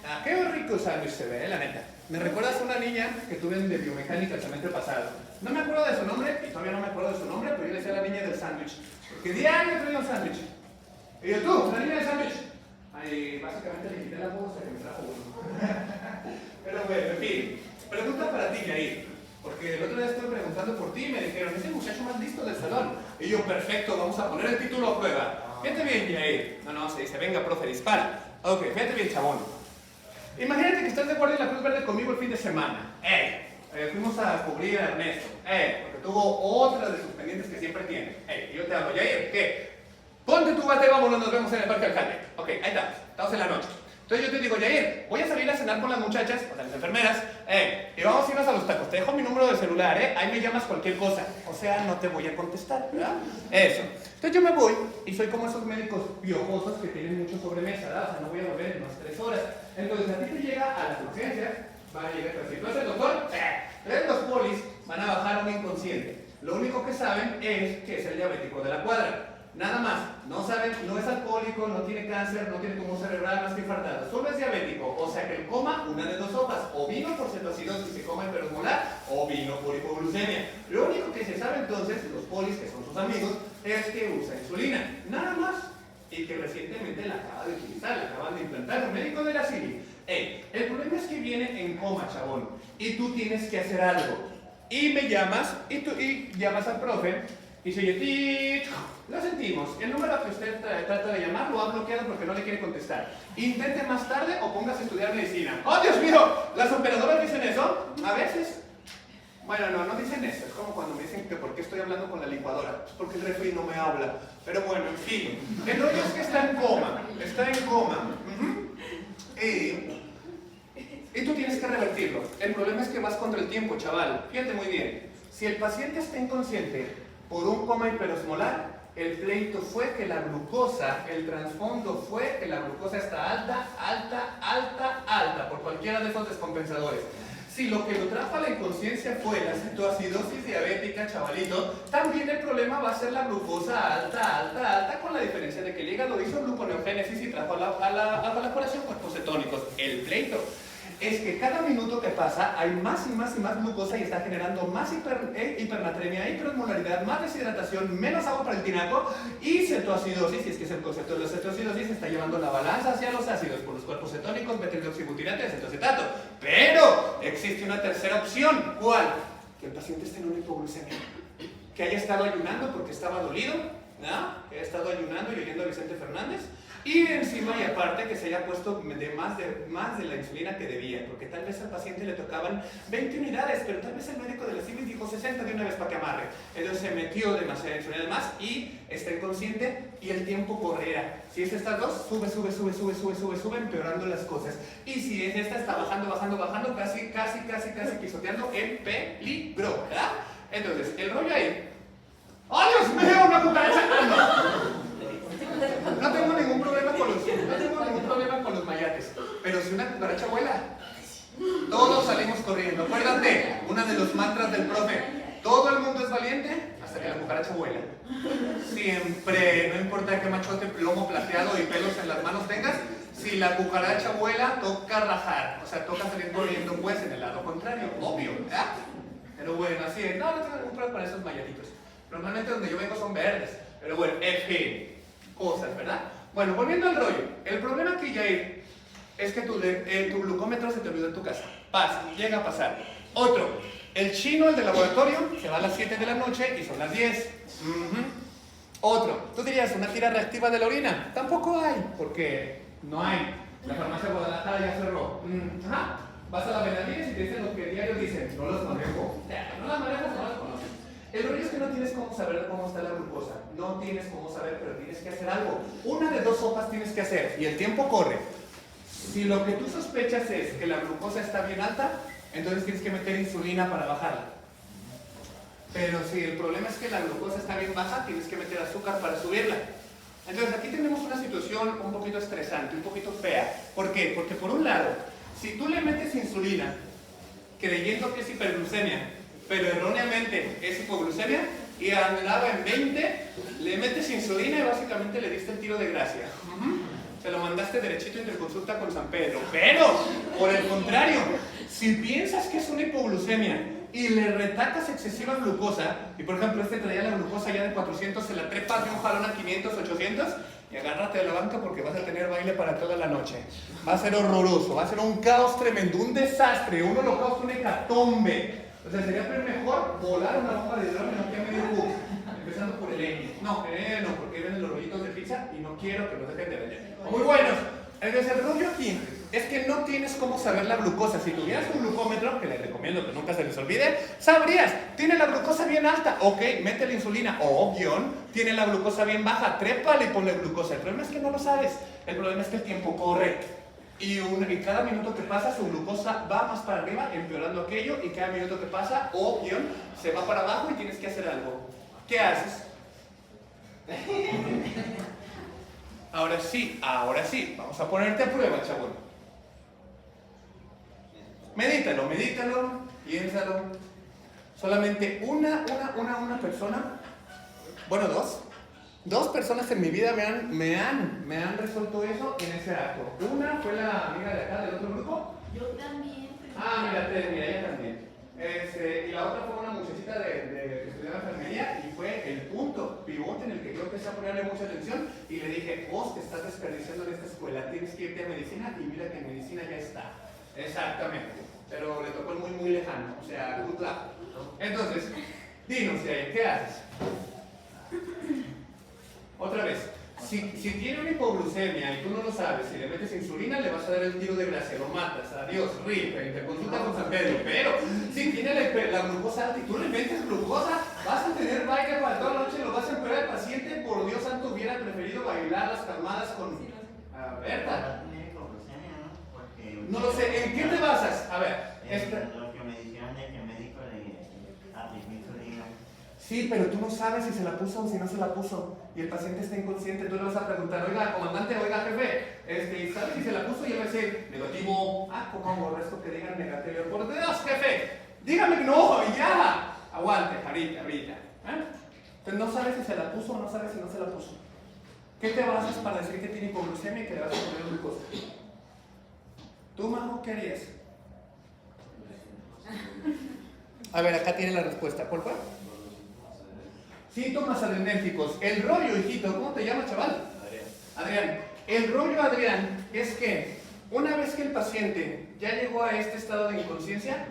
Ah, qué rico sándwich se ve, la neta. Me recuerdas a una niña que tuve de biomecánica el semestre pasado. No me acuerdo de su nombre, y todavía no me acuerdo de su nombre, pero yo le decía a la niña del sándwich, porque diario traía un sándwich. Y yo, tú, la niña del sándwich. Ay, básicamente le quité la bolsa que me trajo uno. Pero bueno, en fin, pregunta para ti, Yair. Porque el otro día estuve preguntando por ti y me dijeron, es el muchacho más listo del salón. Y yo, perfecto, vamos a poner el título a prueba. Fíjate bien, Yair. No, se dice, venga, profe, dispara. Ok, fíjate bien, chabón. Imagínate que estás de guardia en la Cruz Verde conmigo el fin de semana. Fuimos a cubrir a Ernesto. Porque tuvo otra de sus pendientes que siempre tiene. Y yo te hablo, Yair, ¿qué? Ponte tu bate, vámonos, nos vemos en el Parque Alcalde. Ok, ahí estamos en la noche. Entonces yo te digo, Yair, voy a salir a cenar con las muchachas, o sea, las enfermeras, y vamos a irnos a los tacos. Te dejo mi número de celular, ahí me llamas cualquier cosa. O sea, no te voy a contestar, ¿verdad? Eso. Entonces yo me voy y soy como esos médicos piojosos que tienen mucho sobremesa, ¿verdad? O sea, no voy a volver en unas 3 horas. Entonces a ti te llega a las urgencias, van a llegar, pero si tú eres el doctor, los polis van a bajar a un inconsciente. Lo único que saben es que es el diabético de la cuadra. Nada más, no saben, no es alcohólico, no tiene cáncer, no tiene tumor cerebral, más que infartado, solo es diabético, o sea que el coma, una de 2 hojas, o vino por cetoacidosis, se coma hiperosmolar, o vino por hipoglucemia. Lo único que se sabe entonces, los polis, que son sus amigos, es que usa insulina, nada más, y que recientemente la acaba de utilizar, la acaban de implantar, un médico de la CIVI. El problema es que viene en coma, chabón, y tú tienes que hacer algo, y me llamas, y llamas al profe, Y se oye tit. Lo sentimos. El número que usted trata de llamar lo ha bloqueado porque no le quiere contestar. Intente más tarde o póngase a estudiar medicina. ¡Oh, Dios mío! ¿Las operadoras dicen eso? A veces. Bueno, no dicen eso. Es como cuando me dicen que por qué estoy hablando con la licuadora. Es porque el refri no me habla. Pero bueno, en fin. El rollo es que está en coma. Está en coma. Y tú tienes que revertirlo. El problema es que vas contra el tiempo, chaval. Fíjate muy bien. Si el paciente está inconsciente por un coma hiperosmolar, el pleito fue que la glucosa, el trasfondo fue que la glucosa está alta, por cualquiera de esos descompensadores. Si lo que lo trajo a la inconsciencia fue la cetoacidosis diabética, chavalito, también el problema va a ser la glucosa alta, con la diferencia de que el hígado hizo gluconeogénesis y trajo a la población cuerpos cetónicos. El pleito es que cada minuto que pasa hay más y más glucosa y está generando más hipernatremia, hiperosmolaridad, más deshidratación, menos agua para el tinaco y cetoacidosis. Y es que el concepto de la cetoacidosis está llevando la balanza hacia los ácidos por los cuerpos cetónicos, metildeoxibutirato y acetocetato. Pero existe una tercera opción. ¿Cuál? Que el paciente esté en una hipoglucemia, que haya estado ayunando porque estaba dolido, ¿no? Que haya estado ayunando y oyendo a Vicente Fernández. Y encima y aparte que se haya puesto más de la insulina que debía, porque tal vez al paciente le tocaban 20 unidades, pero tal vez el médico de la CIVIS dijo 60 de una vez para que amarre. Entonces se metió demasiada insulina además y está inconsciente y el tiempo correrá. Si es estas dos, sube, empeorando las cosas. Y si es esta, está bajando, casi pisoteando en peligro, ¿verdad? Entonces, el rollo ahí. ¡Oh, Dios mío, una cucaracha! No tengo ningún problema con los mayates, pero si una cucaracha vuela, todos salimos corriendo. Acuérdate, uno de los mantras del profe: todo el mundo es valiente hasta que la cucaracha vuela. Siempre, no importa qué machote, plomo plateado y pelos en las manos tengas, si la cucaracha vuela, toca rajar, o sea, toca salir corriendo pues en el lado contrario, obvio, ¿verdad? Pero bueno, así es, no tengo ningún problema con esos mayatitos. Normalmente donde yo vengo son verdes, pero bueno, en fin. Cosas, ¿verdad? Bueno, volviendo al rollo. El problema aquí, Jair, es que tu glucómetro se te olvidó en tu casa. Pasa, llega a pasar. Otro, el chino, el de laboratorio, se va a las 7 de la noche y son las 10. Otro, tú dirías, ¿una tira reactiva de la orina? Tampoco hay, porque no hay. La farmacia de Guadalajara ya cerró. Vas a la Benavides y te dicen lo que diarios dicen. No los manejo. No las manejas, no las conoces. El rollo es que no tienes cómo saber cómo está la glucosa. No tienes cómo saber, pero tienes que hacer algo. Una de dos sopas tienes que hacer y el tiempo corre. Si lo que tú sospechas es que la glucosa está bien alta, entonces tienes que meter insulina para bajarla. Pero si el problema es que la glucosa está bien baja, tienes que meter azúcar para subirla. Entonces aquí tenemos una situación un poquito estresante, un poquito fea. ¿Por qué? Porque por un lado, si tú le metes insulina creyendo que es hiperglucemia, pero erróneamente es hipoglucemia y andaba en 20, le metes insulina y básicamente le diste el tiro de gracia. Se lo mandaste derechito en consulta con San Pedro. Pero, por el contrario, si piensas que es una hipoglucemia y le retacas excesiva glucosa, y por ejemplo este traía la glucosa ya de 400, se la trepas de un jalón a 500, 800, y agárrate de la banca porque vas a tener baile para toda la noche. Va a ser horroroso, va a ser un caos tremendo, un desastre, un holocausto, un hecatombe. O sea, sería mejor volar una bomba de hidrógeno que a medio bus, empezando por el N. No, porque vienen los rollitos de pizza y no quiero que los dejen de vender. Muy buenos. Entonces, el rollo aquí es que no tienes cómo saber la glucosa. Si tuvieras un glucómetro, que les recomiendo que nunca se les olvide, sabrías, tiene la glucosa bien alta, ok, mete la insulina. O guión, tiene la glucosa bien baja, trépale y ponle glucosa. El problema es que no lo sabes. El problema es que el tiempo corre. Y cada minuto que pasa su glucosa va más para arriba, empeorando aquello, y cada minuto que pasa, se va para abajo y tienes que hacer algo. ¿Qué haces? Ahora sí, vamos a ponerte a prueba, chabón. Medítalo, piénsalo. Solamente una persona, bueno, dos personas en mi vida me han resuelto eso en ese acto. Una fue la amiga de acá del otro grupo. Yo también. Mira, ella también. Y la otra fue una muchachita de estudiar enfermería y fue el punto pivote en el que yo empecé a ponerle mucha atención y le dije, vos te estás desperdiciando en esta escuela, tienes que irte a medicina y mira que en medicina ya está. Exactamente. Pero le tocó muy lejano, o sea, good luck. Entonces, dinos, ¿qué haces? si tiene una hipoglucemia y tú no lo sabes, si le metes insulina, le vas a dar el tiro de gracia, lo matas, adiós, RIP, te consulta con San Pedro. Pero si tiene la glucosa alta y tú le metes glucosa, vas a tener baile para toda la noche, lo vas a empeorar al paciente. Por Dios santo, hubiera preferido bailar las calmadas con Berta. No lo sé, ¿en qué te basas? A ver, Lo que me dijeron de que el médico le admitió. Sí, pero tú no sabes si se la puso o si no se la puso. Y el paciente está inconsciente. Tú le vas a preguntar, oiga, comandante, oiga, jefe, ¿sabe si se la puso? Y él va a decir, negativo. Ah, ¿cómo aborrezco que digan negativo? Por Dios, jefe, dígame que no, ya. Aguante, ahorita. Entonces no sabes si se la puso o no sabes si no se la puso. ¿Qué te basas para decir que tiene hipoglucemia y que le vas a poner glucosa? ¿Tú, Majo, qué harías? A ver, acá tiene la respuesta. ¿Cuál fue? Síntomas adrenérgicos. El rollo, hijito, ¿cómo te llamas, chaval? Adrián. El rollo, Adrián, es que una vez que el paciente ya llegó a este estado de inconsciencia,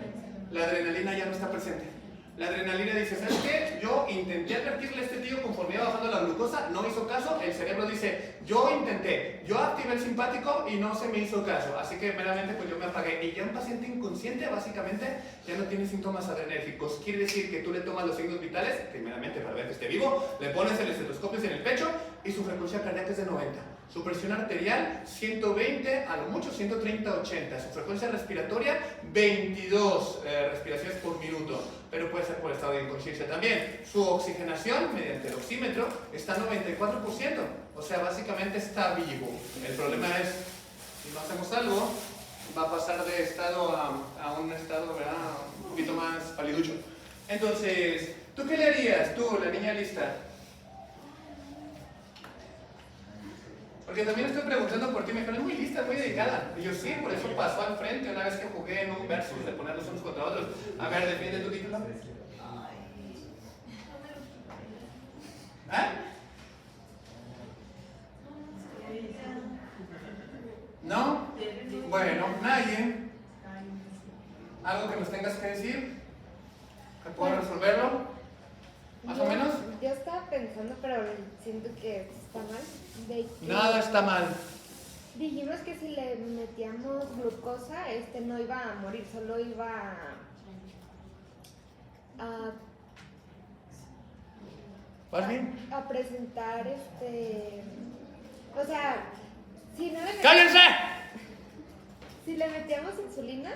la adrenalina ya no está presente. La adrenalina dice, ¿sabes qué? Yo intenté advertirle a este tío conforme iba bajando la glucosa, no hizo caso. El cerebro dice, yo intenté, yo activé el simpático y no se me hizo caso. Así que meramente pues yo me apagué. Y ya un paciente inconsciente básicamente ya no tiene síntomas adrenérgicos. Quiere decir que tú le tomas los signos vitales, primeramente para ver que esté vivo, le pones el estetoscopio en el pecho y su frecuencia cardíaca es de 90. Su presión arterial 120, a lo mucho 130, 80. Su frecuencia respiratoria 22 respiraciones por minuto, pero puede ser por estado de inconsciencia también. Su oxigenación mediante el oxímetro está 94%, o sea, básicamente está vivo. El problema es, si no hacemos algo, va a pasar de estado a un estado, ¿verdad?, un poquito más paliducho. Entonces, ¿tú qué le harías, tú, la niña lista? Porque también estoy preguntando por ti, me dijeron, es muy lista, muy dedicada. Y yo, sí, por eso pasó al frente una vez que jugué en un versus de ponerlos unos contra otros. A ver, defiende tu título. ¿Ah? ¿No? Bueno, nadie. ¿Algo que nos tengas que decir? ¿Que puedo resolverlo? ¿Más o menos? Yo estaba pensando, pero siento que está mal. Nada está mal. Dijimos que si le metíamos glucosa, no iba a morir, solo iba ¿Vas bien? a presentar o sea, si no le ¡Cállense! Si le metíamos insulina,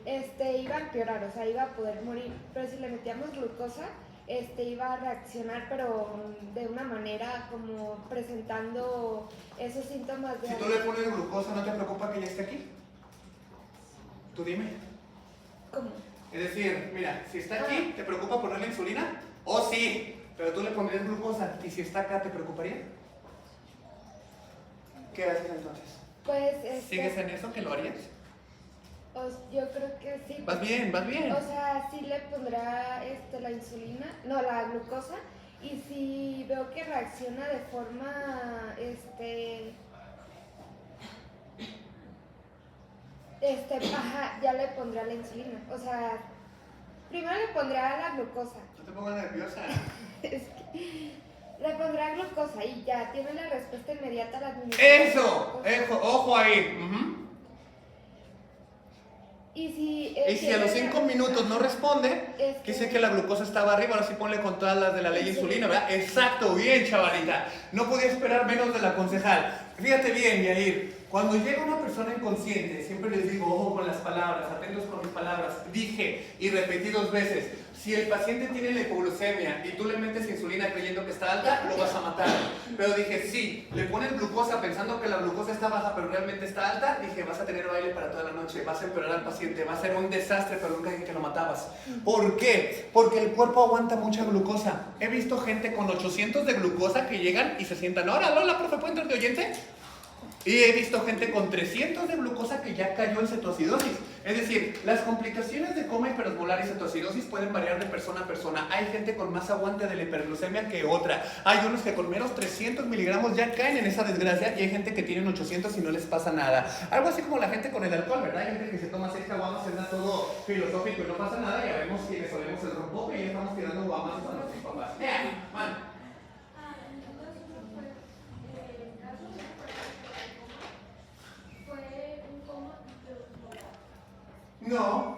iba a empeorar, o sea, iba a poder morir. Pero si le metíamos glucosa, iba a reaccionar, pero de una manera como presentando esos síntomas de... Si tú le pones glucosa, ¿no te preocupa que ya esté aquí? Tú dime. ¿Cómo? Es decir, mira, si está aquí, ¿te preocupa ponerle insulina? Oh, sí, pero tú le pondrías glucosa. ¿Y si está acá, te preocuparía? ¿Qué haces entonces? Pues, ¿Sigues en eso que lo harías? yo creo que sí. Vas bien, vas bien. O sea, sí le pondrá la insulina, no, la glucosa, y si veo que reacciona de forma, ya le pondrá la insulina. O sea, primero le pondrá la glucosa. No te pongas nerviosa. Es que le pondrá glucosa y ya tiene la respuesta inmediata a la administración. ¡Eso! Ojo ahí. Y si a los 5 minutos no responde, quiere decir que la glucosa estaba arriba. Ahora sí ponle con todas las de la ley insulina, ¿verdad? Exacto, bien, chavalita. No podía esperar menos de la concejal. Fíjate bien, Yair. Cuando llega una persona inconsciente, siempre les digo, ojo con las palabras, atentos con mis palabras. Dije y repetí 2 veces, si el paciente tiene la hipoglucemia y tú le metes insulina creyendo que está alta, lo vas a matar. Pero dije, sí, le pones glucosa pensando que la glucosa está baja, pero realmente está alta, dije, vas a tener baile para toda la noche, vas a empeorar al paciente, va a ser un desastre, pero nunca dije que lo matabas. ¿Por qué? Porque el cuerpo aguanta mucha glucosa. He visto gente con 800 de glucosa que llegan y se sientan, ahora, hola, profe, ¿puedo entrar de oyente? Y he visto gente con 300 de glucosa que ya cayó en cetoacidosis. Es decir, las complicaciones de coma hiperosmolar y cetoacidosis pueden variar de persona a persona. Hay gente con más aguante de la hiperglucemia que otra. Hay unos que con menos 300 miligramos ya caen en esa desgracia y hay gente que tienen 800 y no les pasa nada. Algo así como la gente con el alcohol, ¿verdad? Hay gente que se toma 6 caguamas, anda todo filosófico y no pasa nada. Ya vemos quienes solemos el rompope y ya estamos tirando guamas a nuestros papás. Man.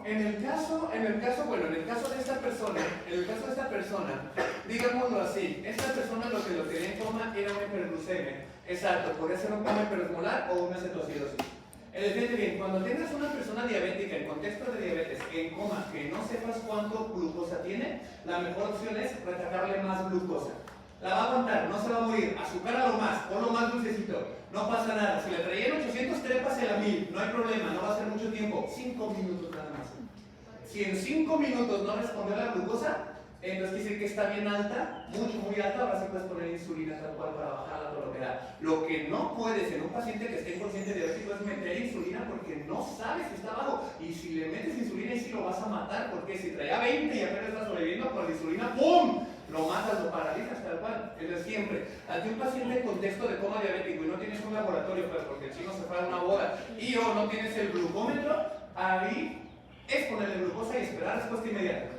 en el caso de esta persona, digámoslo así, esta persona lo que lo tenía en coma era una hiperglucemia. Exacto, podría ser un coma hiperosmolar o una cetoacidosis. Fíjate bien, cuando tengas una persona diabética en contexto de diabetes en coma que no sepas cuánto glucosa tiene, la mejor opción es retacarle más glucosa. La va a aguantar, no se va a morir, azúcar a lo más, ponlo más dulcecito, no pasa nada. Si le traían 800, trépase a 1000, no hay problema, no va a ser mucho tiempo, 5 minutos nada más. Si en 5 minutos no respondió la glucosa, entonces dice que está bien alta, muy alta, ahora sí puedes poner insulina tal cual para bajarla todo lo que da. Lo que no puedes en un paciente que esté inconsciente diabético es meter insulina porque no sabes que está bajo. Y si le metes insulina y sí lo vas a matar, porque si traía 20 y apenas está sobreviviendo por la insulina, ¡pum!, lo matas, lo paralizas tal cual. Eso es siempre. Ante un paciente en contexto de coma diabético y no tienes un laboratorio, pues porque el chino se fue a una boda y o no tienes el glucómetro, ahí es ponerle glucosa y esperar respuesta inmediata.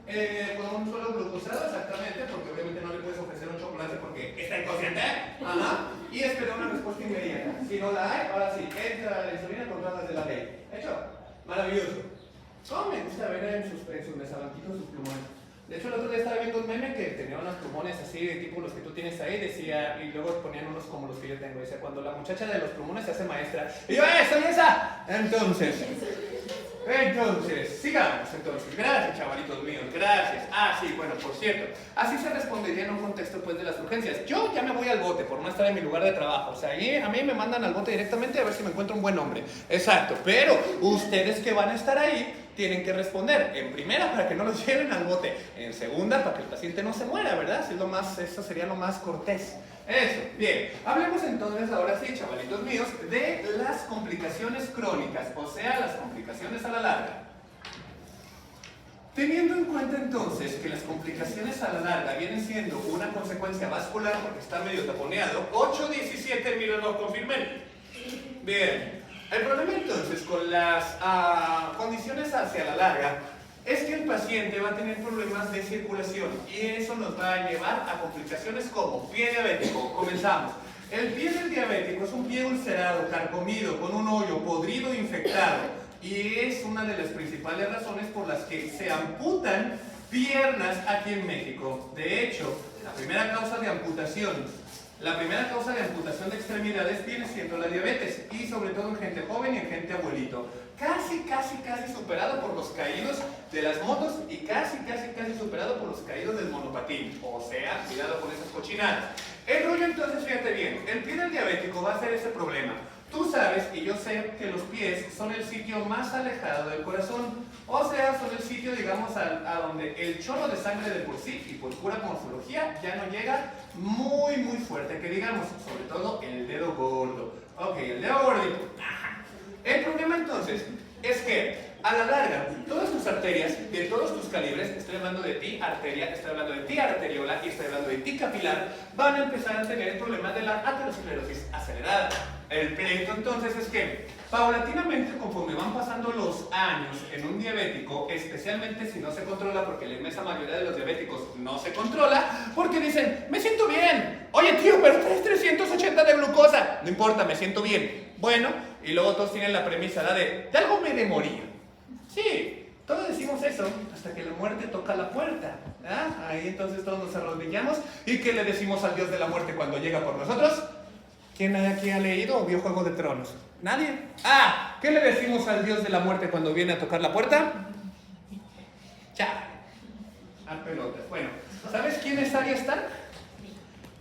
Con un solo glucosado, exactamente, porque obviamente no le puedes ofrecer un chocolate porque está inconsciente. Ajá. Y esperar una respuesta inmediata. Si no la hay, ahora sí, entra la insulina con ratas de la ley. ¿Hecho? Maravilloso. ¿Cómo me gusta ver en sus mesabanquitos sus plumones? De hecho, el otro día estaba viendo un meme que tenía unos plumones así, de tipo los que tú tienes ahí, decía, y luego ponían unos como los que yo tengo. Decía, cuando la muchacha de los plumones se hace maestra. Y yo, soy esa. Entonces, sigamos entonces. Gracias, chavalitos míos, gracias. Ah, sí, bueno, por cierto, así se respondería en un contexto pues de las urgencias. Yo ya me voy al bote por no estar en mi lugar de trabajo. O sea, a mí me mandan al bote directamente a ver si me encuentro un buen hombre. Exacto, pero ustedes que van a estar ahí tienen que responder. En primera, para que no los lleven al bote. En segunda, para que el paciente no se muera, ¿verdad? Eso sería lo más cortés. Eso, bien. Hablemos entonces ahora sí, chavalitos míos, de las complicaciones crónicas, o sea, las complicaciones a la larga. Teniendo en cuenta entonces que las complicaciones a la larga vienen siendo una consecuencia vascular, porque está medio taponeado, 8-17, miren, lo confirmen. Bien. El problema entonces con las condiciones hacia la larga es que el paciente va a tener problemas de circulación y eso nos va a llevar a complicaciones como pie diabético. Comenzamos. El pie del diabético es un pie ulcerado, carcomido, con un hoyo, podrido, infectado, y es una de las principales razones por las que se amputan piernas aquí en México. De hecho, la primera causa de amputación de extremidades viene siendo la diabetes, y sobre todo en gente joven y en gente abuelito. Casi superado por los caídos de las motos y casi superado por los caídos del monopatín. O sea, cuidado con esas cochinadas. El rollo entonces, fíjate bien, el pie del diabético va a ser ese problema. Tú sabes y yo sé que los pies son el sitio más alejado del corazón. O sea, son el sitio, digamos, a donde el chorro de sangre de por sí y por pura morfología ya no llega muy fuerte, que digamos, sobre todo el dedo gordo. Ok, el dedo gordito. El problema entonces es que a la larga, todas tus arterias de todos tus calibres, estoy hablando de ti arteria, estoy hablando de ti arteriola y estoy hablando de ti capilar, van a empezar a tener el problema de la aterosclerosis acelerada. El pleito entonces es que paulatinamente, conforme van pasando los años en un diabético, especialmente si no se controla, porque la inmensa mayoría de los diabéticos no se controla, porque dicen, me siento bien, oye tío, pero traes 380 de glucosa, no importa, me siento bien. Bueno, y luego todos tienen la premisa de algo me de morir. Sí, todos decimos eso hasta que la muerte toca la puerta. Ahí entonces todos nos arrodillamos. ¿Y qué le decimos al Dios de la muerte cuando llega por nosotros? ¿Quién aquí ha leído o vio Juego de Tronos? ¿Nadie? ¿Qué le decimos al Dios de la muerte cuando viene a tocar la puerta? A pelotas. Bueno, ¿sabes quién es Arya Stark?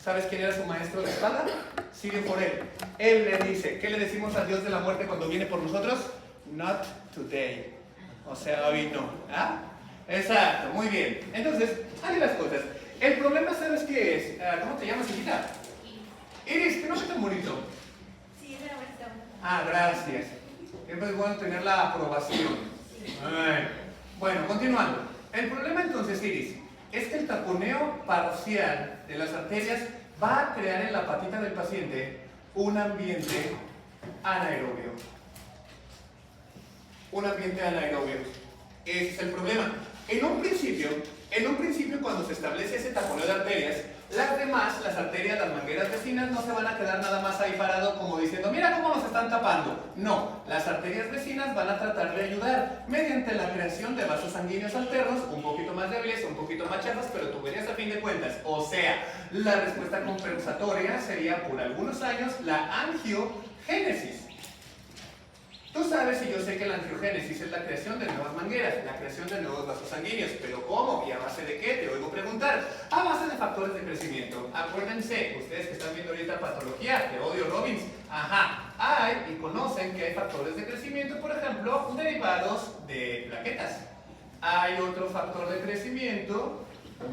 ¿Sabes quién era su maestro de espada? Sigue por él. Él le dice, ¿qué le decimos al Dios de la muerte cuando viene por nosotros? Not today. O sea, hoy no. Exacto, muy bien. Entonces, hay las cosas. El problema, ¿sabes qué es? ¿Cómo te llamas, hijita? Iris, ¿qué nombre tan bonito? Sí, es la bonita. Gracias. Siempre es bueno tener la aprobación. Bueno, continuando. El problema entonces, Iris, es que el taponeo parcial de las arterias va a crear en la patita del paciente un ambiente anaerobio. Ese es el problema. En un principio cuando se establece ese taponeo de arterias, las arterias, las mangueras vecinas no se van a quedar nada más ahí parado como diciendo, mira cómo nos están tapando. No, las arterias vecinas van a tratar de ayudar mediante la creación de vasos sanguíneos alternos, un poquito más débiles, un poquito más chafas, pero tuberías a fin de cuentas. O sea, la respuesta compensatoria sería por algunos años la angiogénesis. Tú sabes y yo sé que la angiogénesis es la creación de nuevas mangueras, la creación de nuevos vasos sanguíneos, pero ¿cómo? ¿Y a base de qué? Te oigo preguntar. A base de factores de crecimiento. Acuérdense, ustedes que están viendo ahorita patología, te odio Robbins. Ajá, hay y conocen que hay factores de crecimiento, por ejemplo, derivados de plaquetas. Hay otro factor de crecimiento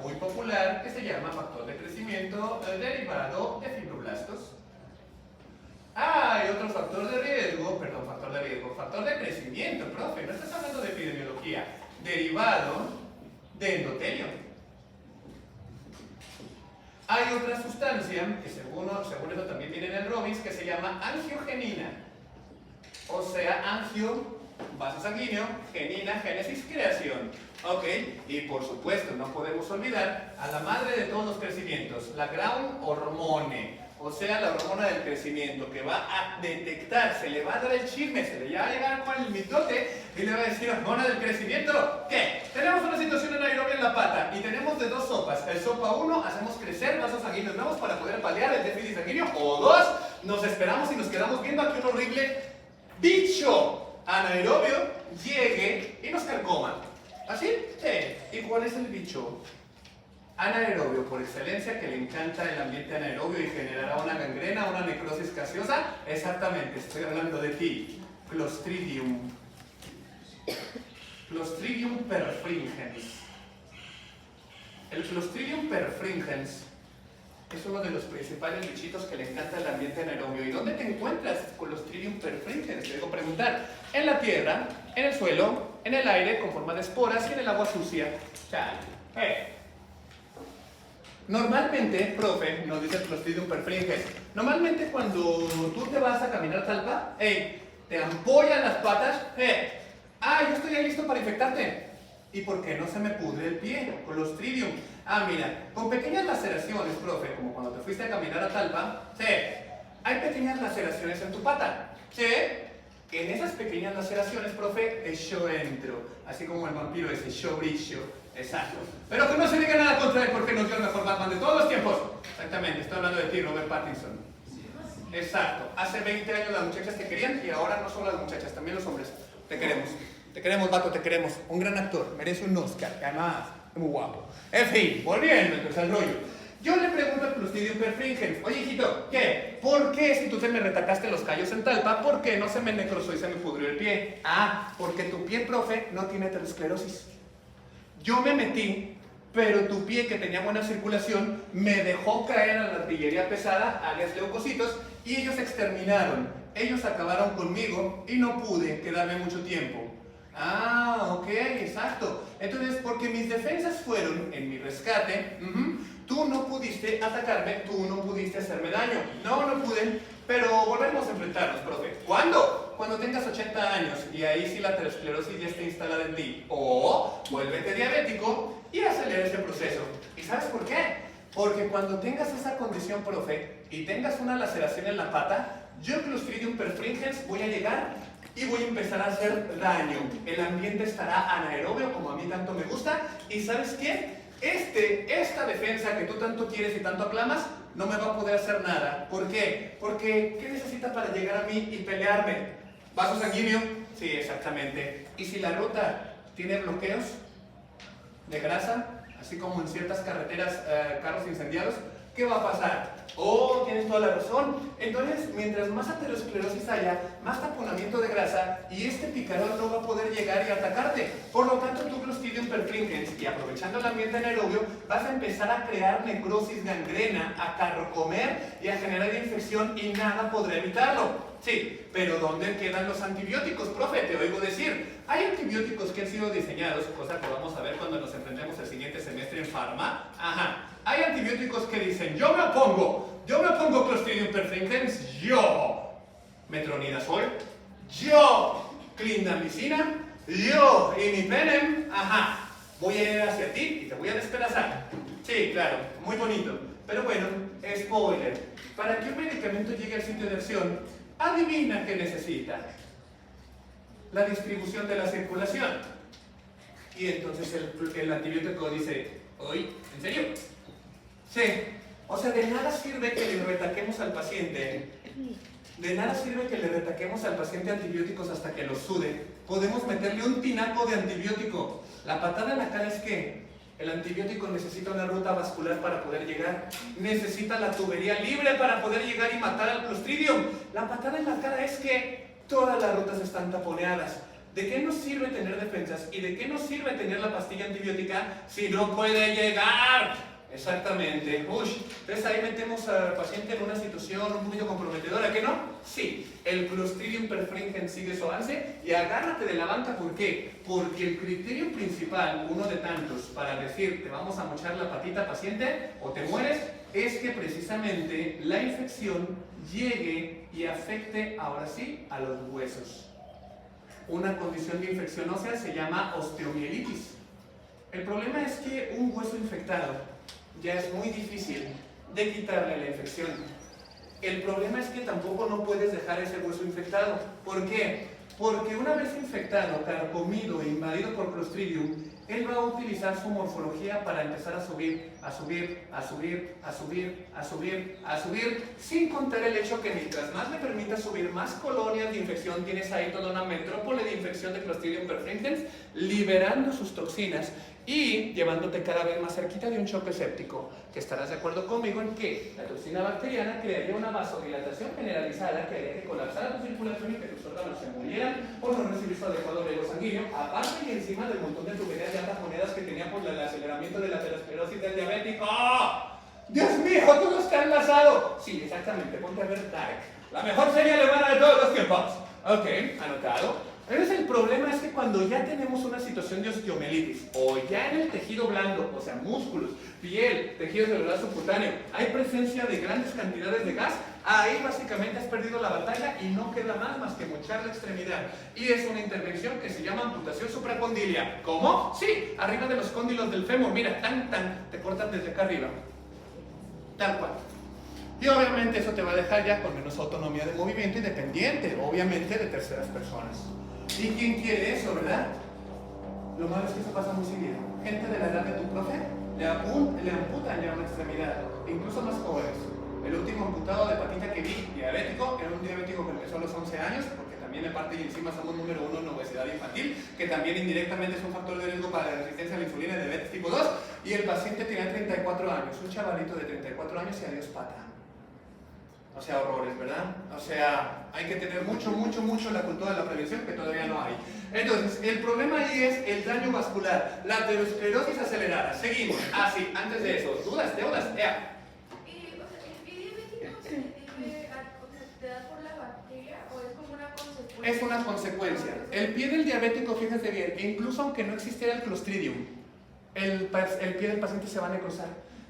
muy popular que se llama factor de crecimiento derivado de fibroblastos. Hay otro factor de riesgo, factor de crecimiento, profe, no estás hablando de epidemiología, derivado de endotelio. Hay otra sustancia, que según eso también viene en el Robbins, que se llama angiogenina. O sea, angio, vaso sanguíneo, genina, génesis, creación. Ok, y por supuesto, no podemos olvidar a la madre de todos los crecimientos, la ground hormone. O sea, la hormona del crecimiento, que va a detectar, se le va a dar el chisme, se le va a llegar con el mitote y le va a decir, hormona del crecimiento, ¿qué? Tenemos una situación anaerobia en la pata y tenemos de dos sopas. El sopa 1, hacemos crecer vasos sanguíneos nuevos para poder paliar el déficit sanguíneo. O 2, nos esperamos y nos quedamos viendo a que un horrible bicho anaerobio llegue y nos carcoma. ¿Así? Sí. ¿Y cuál es el bicho? Anaerobio por excelencia, que le encanta el ambiente anaerobio y generará una gangrena, una necrosis gaseosa. Exactamente, estoy hablando de ti. Clostridium. Clostridium perfringens. El Clostridium perfringens es uno de los principales bichitos que le encanta el ambiente anaerobio. ¿Y dónde te encuentras Clostridium perfringens? Te debo preguntar. En la tierra, en el suelo, en el aire con forma de esporas y en el agua sucia. Chale. Normalmente, profe, nos dice el Clostridium perfringens, normalmente cuando tú te vas a caminar talpa, te ampollan las patas, yo estoy ahí listo para infectarte. ¿Y por qué no se me pudre el pie? Clostridium. Mira, con pequeñas laceraciones, profe, como cuando te fuiste a caminar a talpa, hay pequeñas laceraciones en tu pata, En esas pequeñas laceraciones, profe, yo entro, así como el vampiro ese, yo brillo. Exacto. Pero que no se diga nada contra él porque nos dio el mejor Batman de todos los tiempos. Exactamente, estoy hablando de ti, Robert Pattinson. Exacto. Hace 20 años las muchachas te querían y ahora no solo las muchachas, también los hombres. Te queremos. Te queremos, vato, te queremos. Un gran actor, merece un Oscar, además, muy guapo. En fin, volviendo entonces al rollo. Yo le pregunto al Clostridium perfringens, oye hijito, ¿qué? ¿Por qué si tú te me retacaste los callos en talpa, por qué no se me necrosó y se me pudrió el pie? Porque tu pie, profe, no tiene aterosclerosis. Yo me metí, pero tu pie, que tenía buena circulación, me dejó caer a la artillería pesada, alias leucocitos, y ellos exterminaron. Ellos acabaron conmigo y no pude quedarme mucho tiempo. Ok, exacto. Entonces, porque mis defensas fueron en mi rescate, tú no pudiste atacarme, tú no pudiste hacerme daño. No pude, pero volvemos a enfrentarnos, profe. ¿Cuándo? Cuando tengas 80 años y ahí sí la aterosclerosis ya está instalada en ti. O vuélvete diabético y acelera ese proceso. ¿Y sabes por qué? Porque cuando tengas esa condición, profe, y tengas una laceración en la pata, yo, Clostridium perfringens, voy a llegar y voy a empezar a hacer daño. El ambiente estará anaerobio, como a mí tanto me gusta. ¿Y sabes qué? Esta defensa que tú tanto quieres y tanto aclamas, no me va a poder hacer nada. ¿Por qué? Porque, ¿qué necesita para llegar a mí y pelearme? ¿Vaso sanguíneo? Sí, exactamente. ¿Y si la ruta tiene bloqueos de grasa, así como en ciertas carreteras, carros incendiados? ¿Qué va a pasar? Tienes toda la razón. Entonces, mientras más aterosclerosis haya, más taponamiento de grasa, y este picarón no va a poder llegar y atacarte. Por lo tanto, tú, Clostridium perfringens, y aprovechando el ambiente anaerobio, vas a empezar a crear necrosis, gangrena, a carcomer y a generar infección, y nada podrá evitarlo. Sí, pero ¿dónde quedan los antibióticos, profe? Te oigo decir. Hay antibióticos que han sido diseñados, cosa que vamos a ver cuando nos enfrentemos el siguiente semestre en Pharma. Hay antibióticos que dicen, yo me opongo Clostridium perfringens, yo metronidazol, yo clindamicina, yo imipenem, voy a ir hacia ti y te voy a despedazar. Sí, claro, muy bonito. Pero bueno, spoiler, para que un medicamento llegue al sitio de acción, adivina qué necesita. La distribución de la circulación. Y entonces el antibiótico dice, ¿oye? ¿En serio? Sí. O sea, de nada sirve que le retaquemos al paciente. De nada sirve que le retaquemos al paciente antibióticos hasta que los sude. Podemos meterle un tinaco de antibiótico. La patada en la cara es que el antibiótico necesita una ruta vascular para poder llegar. Necesita la tubería libre para poder llegar y matar al Clostridium. La patada en la cara es que todas las rutas están taponeadas. ¿De qué nos sirve tener defensas? ¿Y de qué nos sirve tener la pastilla antibiótica si no puede llegar? Exactamente. Entonces ahí metemos al paciente en una situación un poquito comprometedora, ¿qué no? Sí, el Clostridium perfringens sigue su avance y agárrate de la banca, ¿por qué? Porque el criterio principal, uno de tantos, para decir te vamos a mochar la patita paciente o te mueres, es que precisamente la infección llegue y afecte ahora sí a los huesos. Una condición de infección ósea se llama osteomielitis. El problema es que un hueso infectado ya es muy difícil de quitarle la infección. El problema es que tampoco no puedes dejar ese hueso infectado. ¿Por qué? Porque una vez infectado, carcomido e invadido por Clostridium, él va a utilizar su morfología para empezar a subir, a subir, a subir, a subir, a subir, a subir, sin contar el hecho que mientras más le permita subir, más colonias de infección, tienes ahí toda una metrópole de infección de Clostridium perfringens, liberando sus toxinas y llevándote cada vez más cerquita de un choque séptico, que estarás de acuerdo conmigo en que la toxina bacteriana crearía una vasodilatación generalizada que haría que colapsara tu circulación y que tus órganos se murieran por no recibir su adecuado riego sanguíneo, aparte y encima del montón de tuberías ya taponeadas que tenía por el aceleramiento de la aterosclerosis del diabético. ¡Oh! ¡Dios mío, todo está enlazado! Sí, exactamente, ponte a ver Dark, la mejor serie alemana de todos los tiempos. Ok, anotado. Entonces el problema es que cuando ya tenemos una situación de osteomielitis o ya en el tejido blando, o sea músculos, piel, tejido celular subcutáneo, hay presencia de grandes cantidades de gas, ahí básicamente has perdido la batalla y no queda más que mochar la extremidad. Y es una intervención que se llama amputación supracondilia. ¿Cómo? Sí, arriba de los cóndilos del fémur, mira, te cortan desde acá arriba. Tal cual. Y obviamente eso te va a dejar ya con menos autonomía de movimiento y dependiente, obviamente, de terceras personas. ¿Y quién quiere eso, verdad? Lo malo es que eso pasa muy seguido. Gente de la edad de tu profe le amputan ya una extremidad, incluso más jóvenes. El último amputado de patita que vi, diabético, era un diabético que empezó a los 11 años, porque también aparte y encima somos número 1 en obesidad infantil, que también indirectamente es un factor de riesgo para la resistencia a la insulina y diabetes tipo 2, y el paciente tenía 34 años, un chavalito de 34 años y adiós pata. O sea, horrores, ¿verdad? O sea, hay que tener mucho la cultura de la prevención, que todavía no hay. Entonces, el problema ahí es el daño vascular, la aterosclerosis acelerada. Seguimos. Ah, sí, antes de eso, ¿dudas, deudas? ¡Ea! ¿El pie diabético te da por la bacteria o es como una consecuencia? Es una consecuencia. El pie del diabético, fíjense bien, incluso aunque no existiera el Clostridium, el pie del paciente se va a necrosar.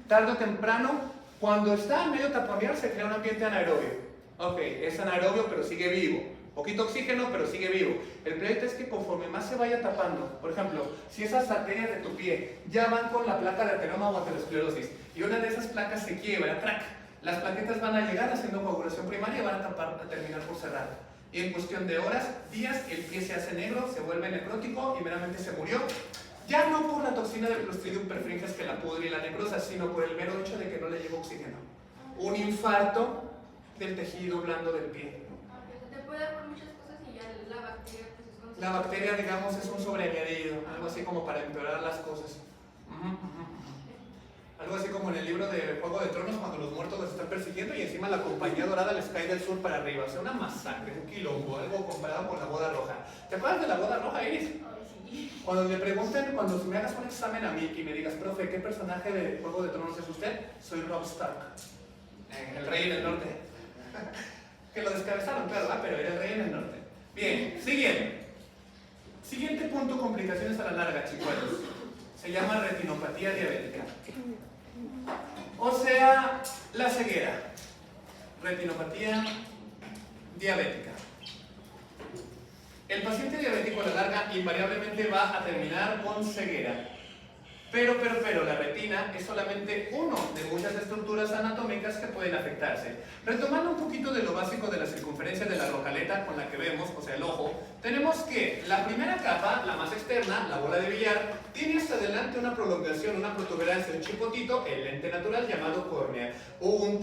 Tarde o temprano, cuando está en medio taponeado, se crea un ambiente anaerobio. Ok, es anaerobio, pero sigue vivo. Poquito oxígeno, pero sigue vivo. El pleito es que conforme más se vaya tapando, por ejemplo, si esas arterias de tu pie ya van con la placa de ateroma o aterosclerosis y una de esas placas se quiebra, ¡trac!, las plaquetas van a llegar haciendo coagulación primaria y van a terminar por cerrar. Y en cuestión de horas, días, el pie se hace negro, se vuelve necrótico y meramente se murió. Ya no por la toxina del Clostridium perfringens que la pudre y la necrosa, sino por el mero hecho de que no le llegó oxígeno. Un infarto del tejido blando del pie. Te puede dar por muchas cosas y ya la bacteria pues es consecuencia. La bacteria, digamos, es un sobreañadido, algo así como para empeorar las cosas. Algo así como en el libro de Juego de Tronos, cuando los muertos los están persiguiendo y encima la compañía dorada les cae del sur para arriba. O sea, una masacre, un quilombo, algo comparado con la boda roja. ¿Te acuerdas de la boda roja, Iris? Cuando le pregunten, cuando me hagas un examen a mí y me digas, profe, ¿qué personaje de Juego de Tronos es usted? Soy Robb Stark, el rey en el norte. Que lo descabezaron, claro, pero era el rey en el norte. Bien, siguiente. Siguiente punto, complicaciones a la larga, chicuelos. Se llama retinopatía diabética. O sea, la ceguera. Retinopatía diabética. El paciente diabético a la larga invariablemente va a terminar con ceguera. Pero, la retina es solamente uno de muchas estructuras anatómicas que pueden afectarse. Retomando un poquito de lo básico de la circunferencia de la rocaleta con la que vemos, o sea el ojo, tenemos que la primera capa, la más externa, la bola de billar, tiene hasta adelante una prolongación, una protuberancia, un chipotito, el lente natural llamado córnea, o un